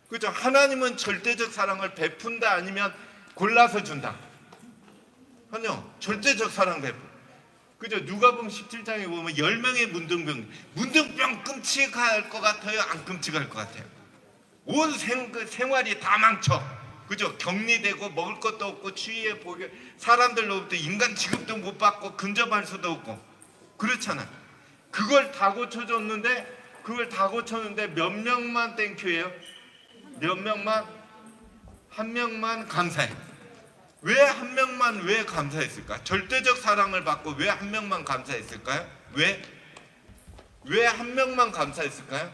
그죠? 하나님은 절대적 사랑을 베푼다 아니면 골라서 준다. 아니요, 절대적 사랑 베푼. 그죠? 누가복음 17장에 보면 10명의 문둥병 끔찍할 것 같아요? 안 끔찍할 것 같아요? 온 생활이 다 망쳐. 그죠? 격리되고 먹을 것도 없고 추위에 보게 사람들로부터 인간 취급도 못 받고 근접할 수도 없고 그렇잖아요. 그걸 다 고쳐줬는데 몇 명만 땡큐예요? 몇 명만? 한 명만 감사해. 왜 한 명만 왜 감사했을까? 절대적 사랑을 받고 왜 한 명만 감사했을까요? 왜 한 명만 감사했을까요?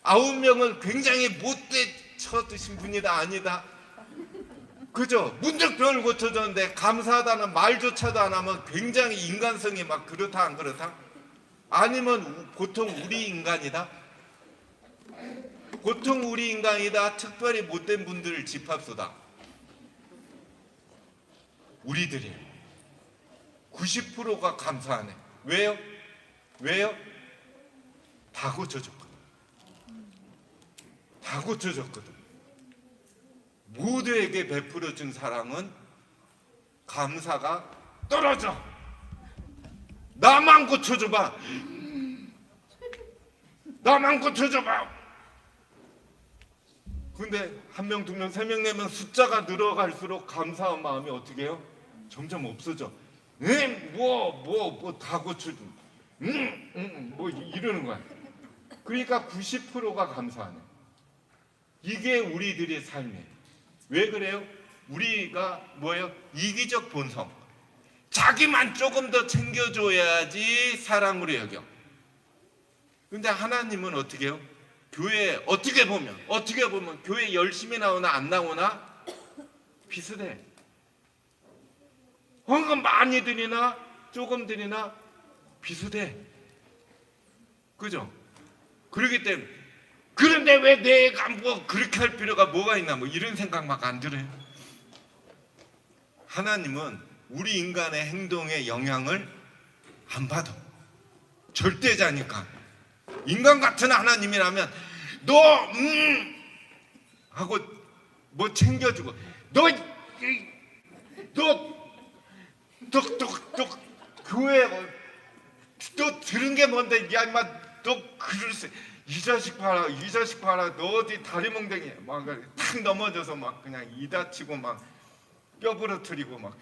9명은 굉장히 못돼 쳐드신 분이다 아니다. 그죠? 문득병을 고쳐줬는데 감사하다는 말조차도 안 하면 굉장히 인간성이 막 그렇다 안 그렇다? 아니면 보통 우리 인간이다? 보통 우리 인간이다. 특별히 못된 분들 집합소다. 우리들이에요. 90%가 감사하네. 왜요? 다 고쳐줬거든. 다 고쳐줬거든. 모두에게 베풀어준 사랑은 감사가 떨어져. 나만 고쳐줘봐. 나만 고쳐줘봐. 근데 1명, 2명, 3명, 4명 숫자가 늘어갈수록 감사한 마음이 어떻게 해요? 점점 없어져. 뭐 다 고쳐줘. 뭐 이러는 거야. 그러니까 90%가 감사하네. 이게 우리들의 삶이에요. 왜 그래요? 우리가 뭐예요? 이기적 본성. 자기만 조금 더 챙겨줘야지 사랑으로 여겨. 근데 하나님은 어떻게 해요? 교회 어떻게 보면 교회 열심히 나오나 안 나오나 비슷해. 헌금 많이 드리나 조금 드리나 비슷해. 그죠? 그렇기 때문에 그런데 왜 내가 뭐 그렇게 할 필요가 뭐가 있나 뭐 이런 생각 막 안 들어요. 하나님은 우리 인간의 행동에 영향을 안 받아. 절대자니까. 인간 같은 하나님이라면 너 하고 뭐 챙겨주고 너 교회 너 들은 게 뭔데 야 인마 너 그럴세 이 자식 봐라 너 어디 다리 몽댕이 막 탁 넘어져서 막 그냥 이 다치고 막 뼈 부러뜨리고 막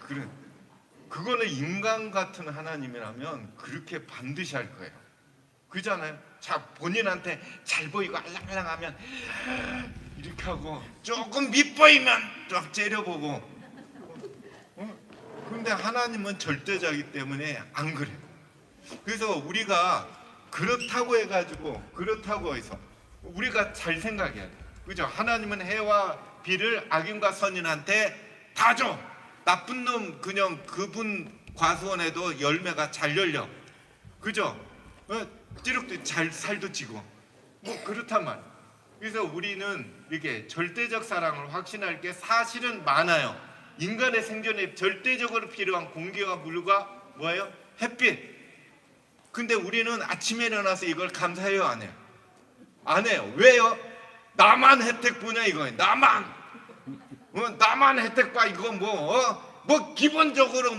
그거는 인간 같은 하나님이라면 그렇게 반드시 할 거예요. 그잖아요. 자, 본인한테 잘 보이고 알랑알랑하면 이렇게 하고 조금 밉보이면 쫙 째려보고. 그런데 하나님은 절대자이기 때문에 안 그래요. 그래서 우리가 그렇다고 해서 우리가 잘 생각해야 돼. 그죠? 하나님은 해와 비를 악인과 선인한테 다 줘. 나쁜 놈 그냥 그분 과수원에도 열매가 잘 열려. 그죠? 찌륵도 잘 살도 찌고 뭐 그렇단 말이에요. 그래서 우리는 이렇게 절대적 사랑을 확신할 게 사실은 많아요. 인간의 생존에 절대적으로 필요한 공기와 물과 뭐예요? 햇빛. 근데 우리는 아침에 일어나서 이걸 감사해요 안 해요? 안 해요. 왜요? 나만 혜택 보냐 이거예요. 나만 혜택 봐 이거 뭐 기본적으로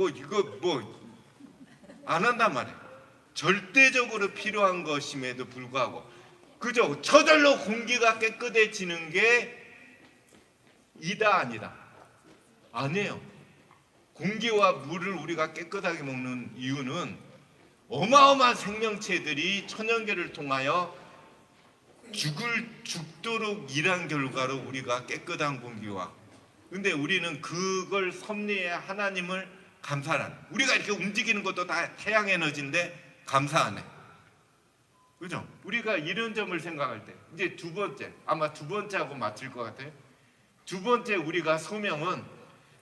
이거 안 한단 말이에요. 절대적으로 필요한 것임에도 불구하고 그죠? 저절로 공기가 깨끗해지는 게 이다 아니다? 아니에요. 공기와 물을 우리가 깨끗하게 먹는 이유는 어마어마한 생명체들이 천연계를 통하여 죽도록 일한 결과로 우리가 깨끗한 공기와 근데 우리는 그걸 섭리해 하나님을 감사하는 우리가 이렇게 움직이는 것도 다 태양 에너지인데 감사하네. 그죠? 우리가 이런 점을 생각할 때 이제 두 번째, 아마 두 번째하고 맞을 것 같아요. 두 번째 우리가 소명은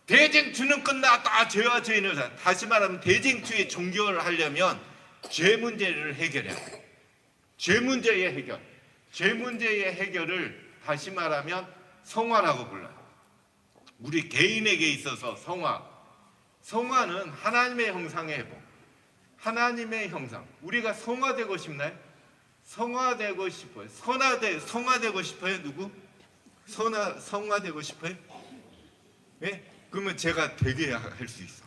대쟁투는 끝났다. 죄와 죄인을 다시 말하면 대쟁투의 종교를 하려면 죄 문제를 해결해야 돼요. 죄 문제의 해결. 죄 문제의 해결을 다시 말하면 성화라고 불러요. 우리 개인에게 있어서 성화는 하나님의 형상의 회복. 하나님의 형상. 우리가 성화되고 싶나요? 성화되고 싶어요. 성화되고 싶어요? 누구? 성화되고 싶어요? 네? 그러면 제가 되게 할 수 있어.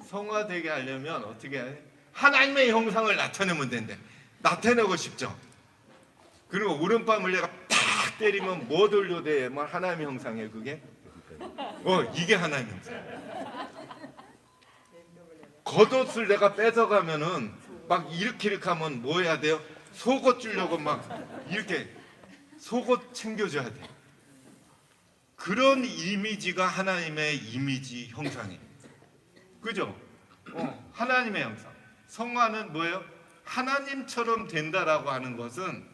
성화되게 하려면 어떻게 해야 돼? 하나님의 형상을 나타내면 된대. 나타내고 싶죠. 그리고 오른밤을 내가 탁 때리면 뭐 돌려대? 뭐 하나님의 형상이에요 그게? 이게 하나님의 형상. 겉옷을 내가 뺏어가면은 막 이렇게 하면 뭐 해야 돼요? 속옷 주려고 막 이렇게 속옷 챙겨줘야 돼. 그런 이미지가 하나님의 이미지 형상이에요. 그죠? 하나님의 형상. 성화는 뭐예요? 하나님처럼 된다라고 하는 것은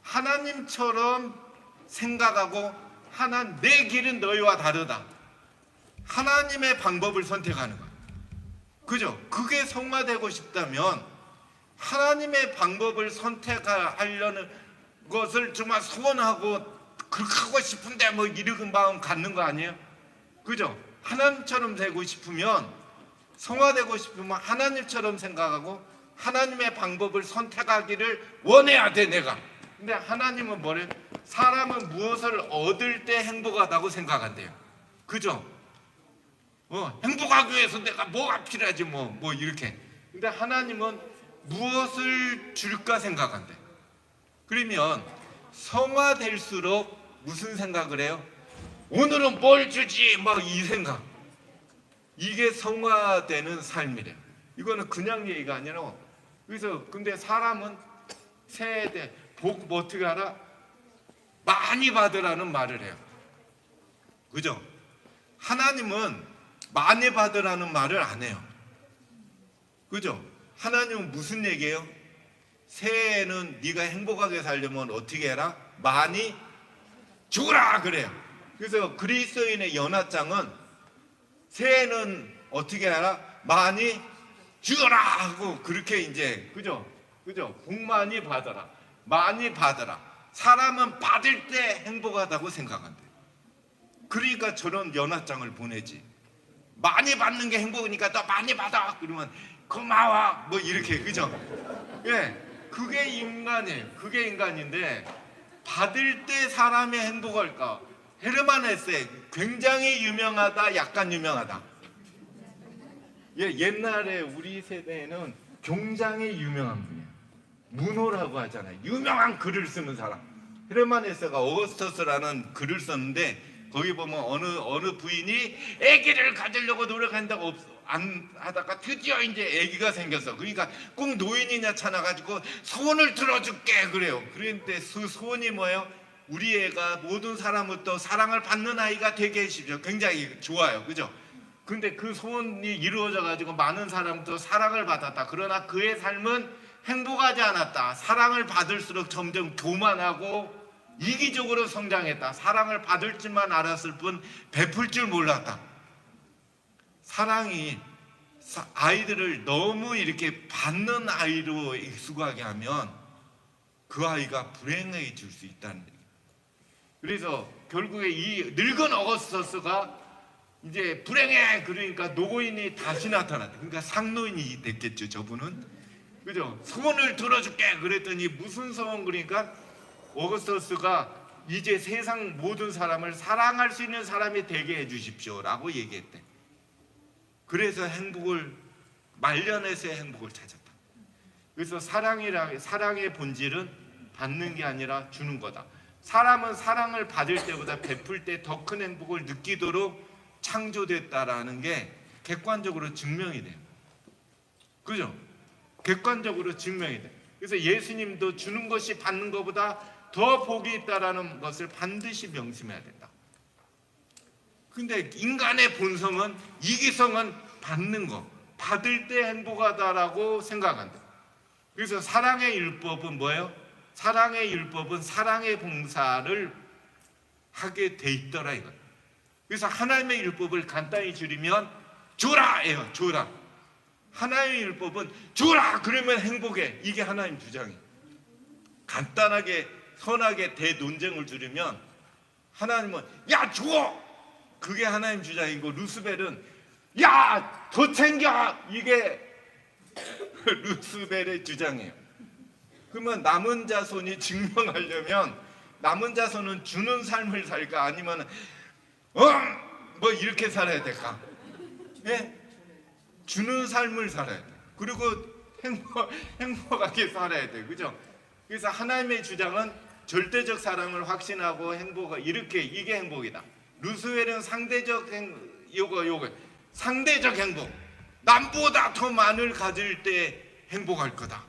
하나님처럼 생각하고 내 길은 너희와 다르다. 하나님의 방법을 선택하는 거예요. 그죠? 그게 성화되고 싶다면 하나님의 방법을 선택하려는 것을 정말 소원하고 그렇게 하고 싶은데 뭐 이런 마음 갖는 거 아니에요? 그죠? 하나님처럼 되고 싶으면 성화되고 싶으면 하나님처럼 생각하고 하나님의 방법을 선택하기를 원해야 돼 내가. 근데 하나님은 뭐래요? 사람은 무엇을 얻을 때 행복하다고 생각한대요. 그죠? 행복하기 위해서 내가 뭐가 필요하지 뭐 이렇게. 근데 하나님은 무엇을 줄까 생각한대. 그러면 성화될수록 무슨 생각을 해요? 오늘은 뭘 주지? 막 이 생각. 이게 성화되는 삶이래요. 이거는 그냥 얘기가 아니라. 그래서 근데 사람은 세대 복 뭐 어떻게 알아? 많이 받으라는 말을 해요. 그죠? 하나님은 많이 받으라는 말을 안 해요. 그죠? 하나님은 무슨 얘기예요? 새해에는 네가 행복하게 살려면 어떻게 해라? 많이 주라 그래요. 그래서 그리스도인의 연합장은 새해는 어떻게 하라? 많이 주라 하고 그렇게 이제 그죠? 복 많이 받아라. 많이 받아라. 사람은 받을 때 행복하다고 생각한대. 그러니까 저런 연합장을 보내지. 많이 받는 게 행복이니까 더 많이 받아. 그러면 고마워. 뭐 이렇게 그죠? 예, 그게 인간이에요. 그게 인간인데 받을 때 사람이 행복할까? 헤르만 헤세 굉장히 유명하다, 약간 유명하다. 예, 옛날에 우리 세대에는 굉장히 유명한 분이에요. 문호라고 하잖아요. 유명한 글을 쓰는 사람. 헤르만 헤세가 어거스터스라는 글을 썼는데 거기 보면 어느 부인이 아기를 가지려고 노력한다고 안 하다가 드디어 이제 아기가 생겼어. 그러니까 꼭 노인이냐 찾아가지고 소원을 들어줄게 그래요. 그런데 그 소원이 뭐예요? 우리 애가 모든 사람부터 사랑을 받는 아이가 되게 해주십시오. 굉장히 좋아요. 그죠? 근데 그 소원이 이루어져 가지고 많은 사람부터 사랑을 받았다. 그러나 그의 삶은 행복하지 않았다. 사랑을 받을수록 점점 교만하고 이기적으로 성장했다. 사랑을 받을 줄만 알았을 뿐 베풀 줄 몰랐다. 사랑이 아이들을 너무 이렇게 받는 아이로 익숙하게 하면 그 아이가 불행해질 수 있다는 얘기예요. 그래서 결국에 이 늙은 어거스터스가 이제 불행해 그러니까 노인이 다시 나타났다. 그러니까 상노인이 됐겠죠 저분은. 그죠? 소원을 들어줄게 그랬더니 무슨 소원? 그러니까 어거스터스가 이제 세상 모든 사람을 사랑할 수 있는 사람이 되게 해주십시오 라고 얘기했대. 그래서 행복을 말년에서의 행복을 찾았다. 그래서 사랑의 본질은 받는 게 아니라 주는 거다. 사람은 사랑을 받을 때보다 베풀 때 더 큰 행복을 느끼도록 창조됐다라는 게 객관적으로 증명이 돼요. 그죠? 객관적으로 증명이 돼. 그래서 예수님도 주는 것이 받는 것보다 더 복이 있다라는 것을 반드시 명심해야 된다. 근데 인간의 본성은 이기성은 받는 거, 받을 때 행복하다라고 생각한다. 그래서 사랑의 율법은 뭐예요? 사랑의 율법은 사랑의 봉사를 하게 돼 있더라 이거. 그래서 하나님의 율법을 간단히 줄이면 줘라예요. 줘라. 하나님의 율법은 줘라 그러면 행복해. 이게 하나님 주장이에요. 간단하게 선하게 대논쟁을 줄이면 하나님은 야 줘! 그게 하나님 주장이고 루스벨은 야 더 챙겨! 이게 루스벨의 주장이에요. 그러면 남은 자손이 증명하려면 남은 자손은 주는 삶을 살까 아니면 뭐 이렇게 살아야 될까? 예? 주는 삶을 살아야 돼. 그리고 행복하게 살아야 돼. 그죠? 그래서 하나님의 주장은 절대적 사랑을 확신하고 행복을 이게 행복이다. 루스벨은 상대적 요거 상대적 행복. 남보다 더 많을 가질 때 행복할 거다.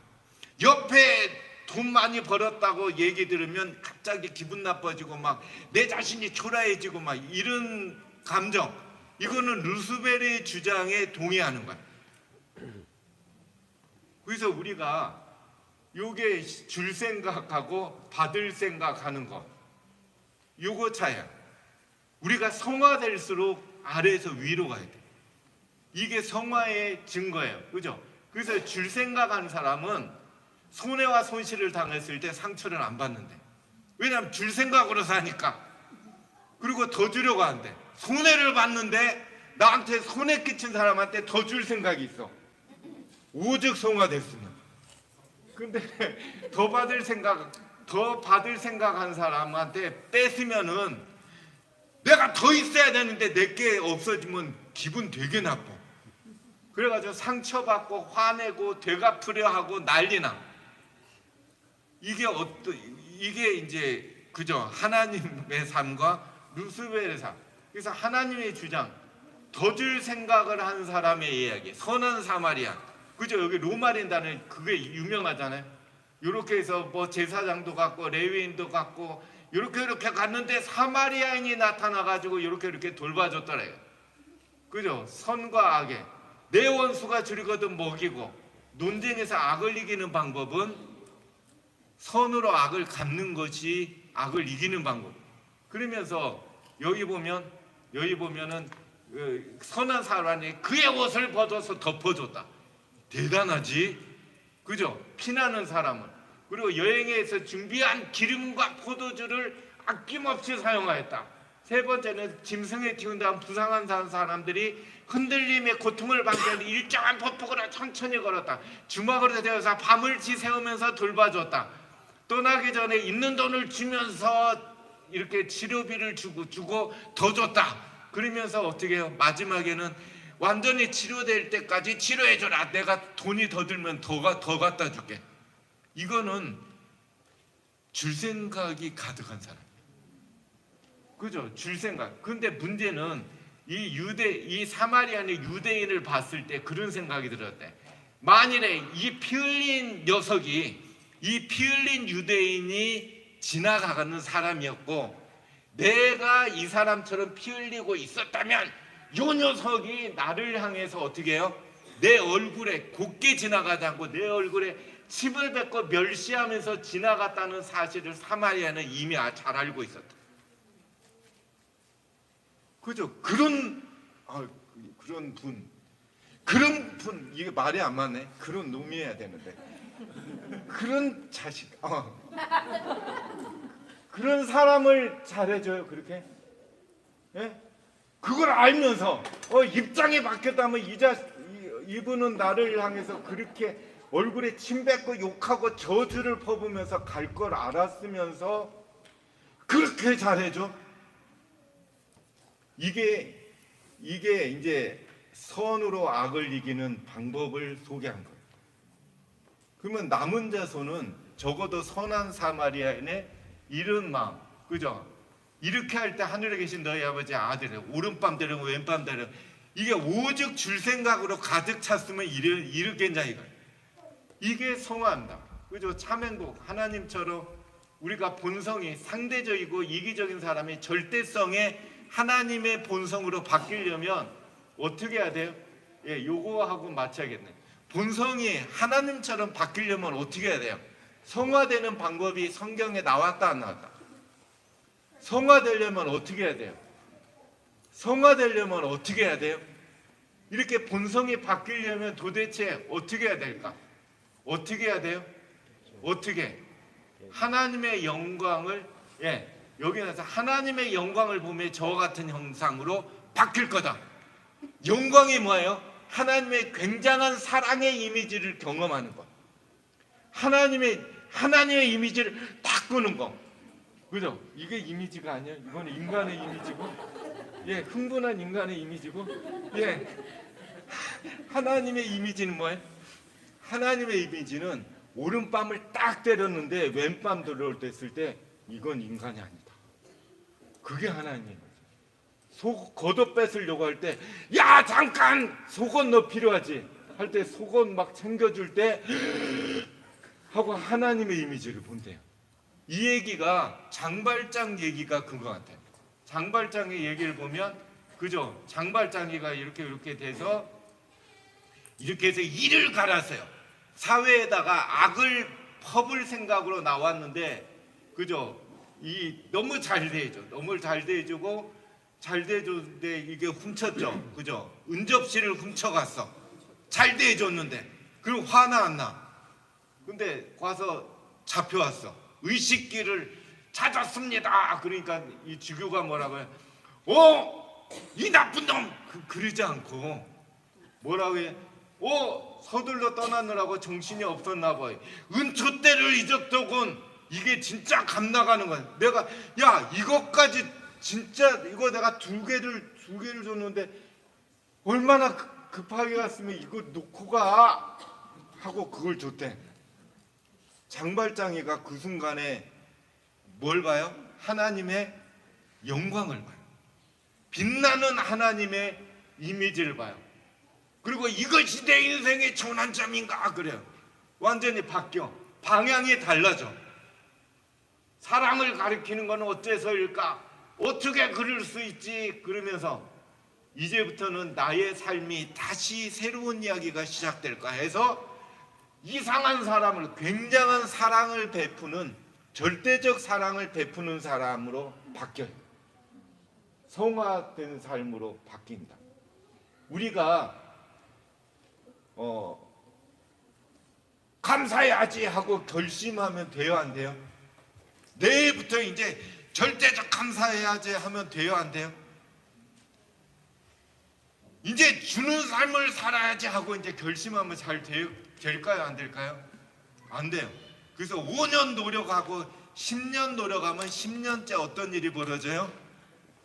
옆에 돈 많이 벌었다고 얘기 들으면 갑자기 기분 나빠지고 막 내 자신이 초라해지고 막 이런 감정. 이거는 루스벨의 주장에 동의하는 거야. 그래서 우리가 요게 줄 생각하고 받을 생각하는 거 요거 차이야. 우리가 성화될수록 아래에서 위로 가야 돼. 이게 성화의 증거예요. 그죠? 그래서 줄 생각하는 사람은 손해와 손실을 당했을 때 상처를 안 받는데. 왜냐하면 줄 생각으로 사니까. 그리고 더 주려고 하는데 손해를 받는데 나한테 손해 끼친 사람한테 더 줄 생각이 있어. 오직 성화됐으면. 근데 더 받을 생각한 사람한테 뺏으면은 내가 더 있어야 되는데 내게 없어지면 기분 되게 나빠. 그래가지고 상처받고 화내고 되갚으려 하고 난리나. 이게 이제 그죠? 하나님의 삶과 루스벨의 삶. 그래서 하나님의 주장, 더 줄 생각을 한 사람의 이야기, 선한 사마리아. 그죠? 여기 로마린다는 그게 유명하잖아요. 이렇게 해서 뭐 제사장도 갔고 레위인도 갔고 이렇게 갔는데 사마리아인이 나타나가지고 이렇게 돌봐줬더래요. 그죠? 선과 악에 내 원수가 줄이거든 먹이고. 논쟁에서 악을 이기는 방법은 선으로 악을 갚는 것이 악을 이기는 방법. 그러면서 여기 보면은 선한 사람이 그의 옷을 벗어서 덮어줬다. 대단하지? 그죠? 피나는 사람은. 그리고 여행에서 준비한 기름과 포도주를 아낌없이 사용하였다. 세 번째는 짐승에 튀운다면 부상한 사람들이 흔들림의 고통을 방지하는 일정한 폭풍으로 천천히 걸었다. 주먹으로 대어서 밤을 지새우면서 돌봐줬다. 떠나기 전에 있는 돈을 주면서 이렇게 치료비를 주고 더 줬다. 그러면서 어떻게 해요? 마지막에는 완전히 치료될 때까지 치료해줘라. 내가 돈이 더 들면 더 갖다 줄게. 이거는 줄 생각이 가득한 사람. 그죠? 줄 생각. 근데 문제는 이 사마리아의 유대인을 봤을 때 그런 생각이 들었대. 만일에 이 피 흘린 녀석이 이 피 흘린 유대인이 지나가는 사람이었고 내가 이 사람처럼 피 흘리고 있었다면 이 녀석이 나를 향해서 어떻게 해요? 내 얼굴에 곱게 지나가지 않고 내 얼굴에 침을 뱉고 멸시하면서 지나갔다는 사실을 사마리아는 이미 잘 알고 있었다. 그죠? 그런 분 이게 말이 안 맞네. 그런 놈이어야 되는데 그런 자식 그런 사람을 잘해줘요. 그렇게 예? 그걸 알면서 입장이 바뀌었다면 이분은 나를 향해서 그렇게 얼굴에 침 뱉고 욕하고 저주를 퍼부면서 갈 걸 알았으면서 그렇게 잘해줘. 이게 이제 선으로 악을 이기는 방법을 소개한 거예요. 그러면 남은 자손은 적어도 선한 사마리아인의 이런 마음, 그죠? 이렇게 할 때 하늘에 계신 너희 아버지 아들을 오른밤 되려고 왼밤 되려고 이게 오직 줄 생각으로 가득 찼으면 이르겠냐 이거예요. 이게 성화한다. 그죠? 참 행복. 하나님처럼 우리가 본성이 상대적이고 이기적인 사람이 절대성의 하나님의 본성으로 바뀌려면 어떻게 해야 돼요? 예, 요거하고 맞춰야겠네. 본성이 하나님처럼 바뀌려면 어떻게 해야 돼요? 성화되는 방법이 성경에 나왔다 안 나왔다? 성화되려면 어떻게 해야 돼요? 성화되려면 어떻게 해야 돼요? 이렇게 본성이 바뀌려면 도대체 어떻게 해야 될까? 어떻게 해야 돼요? 어떻게? 하나님의 영광을, 여기 나서 하나님의 영광을 보며 저와 같은 형상으로 바뀔 거다. 영광이 뭐예요? 하나님의 굉장한 사랑의 이미지를 경험하는 것. 하나님의 이미지를 딱 끄는 거. 그죠? 이게 이미지가 아니야. 이거는 인간의 이미지고, 흥분한 인간의 이미지고, 하나님의 이미지는 뭐예요? 하나님의 이미지는 오른뺨을 딱 때렸는데 왼뺨 들어올 때 했을 때 이건 인간이 아니다. 그게 하나님이에요. 속 걷어 뺏으려고 할 때, 야 잠깐 속옷 너 필요하지 할 때 속옷 막 챙겨줄 때 하고 하나님의 이미지를 본대요. 이 얘기가 장발장 얘기가 그거 같아요. 장발장의 얘기를 보면, 그죠? 장발장이가 이렇게 돼서 이렇게 해서 이를 갈았어요. 사회에다가 악을 퍼볼 생각으로 나왔는데, 그죠? 너무 잘 대해줘. 너무 잘 대해주고, 잘 대해줬는데 이게 훔쳤죠. 그죠? 은접시를 훔쳐갔어. 잘 대해줬는데. 그리고 화나 안 나? 근데 가서 잡혀왔어. 의식기를 찾았습니다. 그러니까 이 주교가 뭐라고 해? 이 나쁜 놈! 그러지 않고 뭐라고 해? 서둘러 떠나느라고 정신이 없었나 봐. 은촛대를 잊었더군. 이게 진짜 감 나가는 거야. 내가 이것까지 진짜 이거 내가 두 개를 줬는데 얼마나 급하게 갔으면 이거 놓고 가 하고 그걸 줬대. 장발장이가 그 순간에 뭘 봐요? 하나님의 영광을 봐요. 빛나는 하나님의 이미지를 봐요. 그리고 이것이 내 인생의 전환점인가 그래요. 완전히 바뀌어. 방향이 달라져. 사랑을 가리키는 건 어째서일까? 어떻게 그럴 수 있지? 그러면서 이제부터는 나의 삶이 다시 새로운 이야기가 시작될까 해서 이상한 사람을, 굉장한 사랑을 베푸는, 절대적 사랑을 베푸는 사람으로 바뀌어요. 성화된 삶으로 바뀐다. 우리가 감사해야지 하고 결심하면 돼요, 안 돼요? 내일부터 이제 절대적 감사해야지 하면 돼요, 안 돼요? 이제 주는 삶을 살아야지 하고 이제 결심하면 잘 될까요, 안 될까요? 안 돼요. 그래서 5년 노력하고 10년 노력하면 10년째 어떤 일이 벌어져요?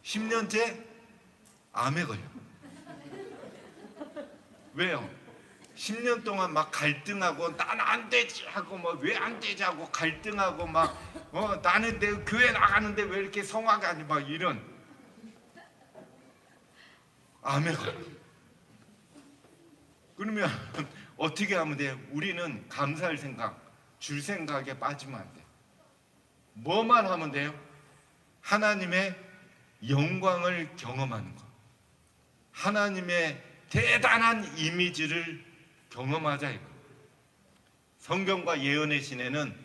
10년째 암에 걸려. 왜요? 10년 동안 막 갈등하고 난 안 되지 하고 뭐 왜 안 되지 하고 갈등하고 막 나는 내 교회 나가는데 왜 이렇게 성화가 아니 막 이런 암에 걸려. 그러면 어떻게 하면 돼요? 우리는 감사할 생각, 줄 생각에 빠지면 안 돼. 뭐만 하면 돼요? 하나님의 영광을 경험하는 것, 하나님의 대단한 이미지를 경험하자 이거. 성경과 예언의 시내는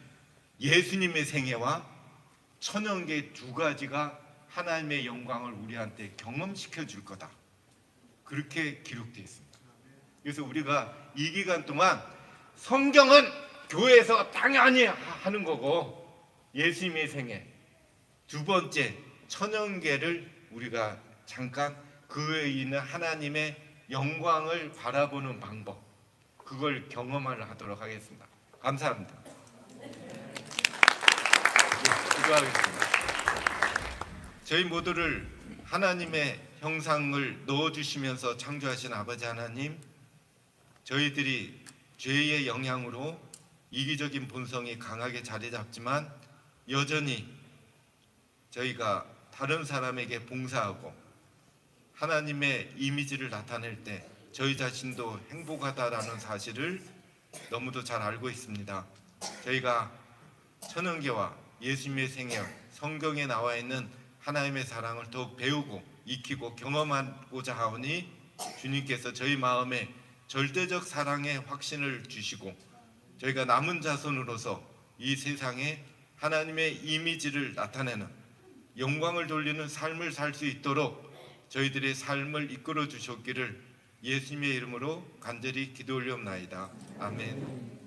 예수님의 생애와 천연계 두 가지가 하나님의 영광을 우리한테 경험시켜 줄 거다. 그렇게 기록되어 있습니다. 그래서 우리가 이 기간 동안 성경은 교회에서 당연히 하는 거고 예수님의 생애, 두 번째 천연계를 우리가 잠깐 그 외에 있는 하나님의 영광을 바라보는 방법, 그걸 경험하도록 하겠습니다. 감사합니다. 기도하겠습니다. 저희 모두를 하나님의 형상을 넣어주시면서 창조하신 아버지 하나님, 저희들이 죄의 영향으로 이기적인 본성이 강하게 자리 잡지만 여전히 저희가 다른 사람에게 봉사하고 하나님의 이미지를 나타낼 때 저희 자신도 행복하다라는 사실을 너무도 잘 알고 있습니다. 저희가 천연계와 예수님의 생애, 성경에 나와 있는 하나님의 사랑을 더욱 배우고 익히고 경험하고자 하오니 주님께서 저희 마음에 절대적 사랑의 확신을 주시고 저희가 남은 자손으로서 이 세상에 하나님의 이미지를 나타내는 영광을 돌리는 삶을 살 수 있도록 저희들의 삶을 이끌어 주셨기를 예수님의 이름으로 간절히 기도 올리옵나이다. 아멘.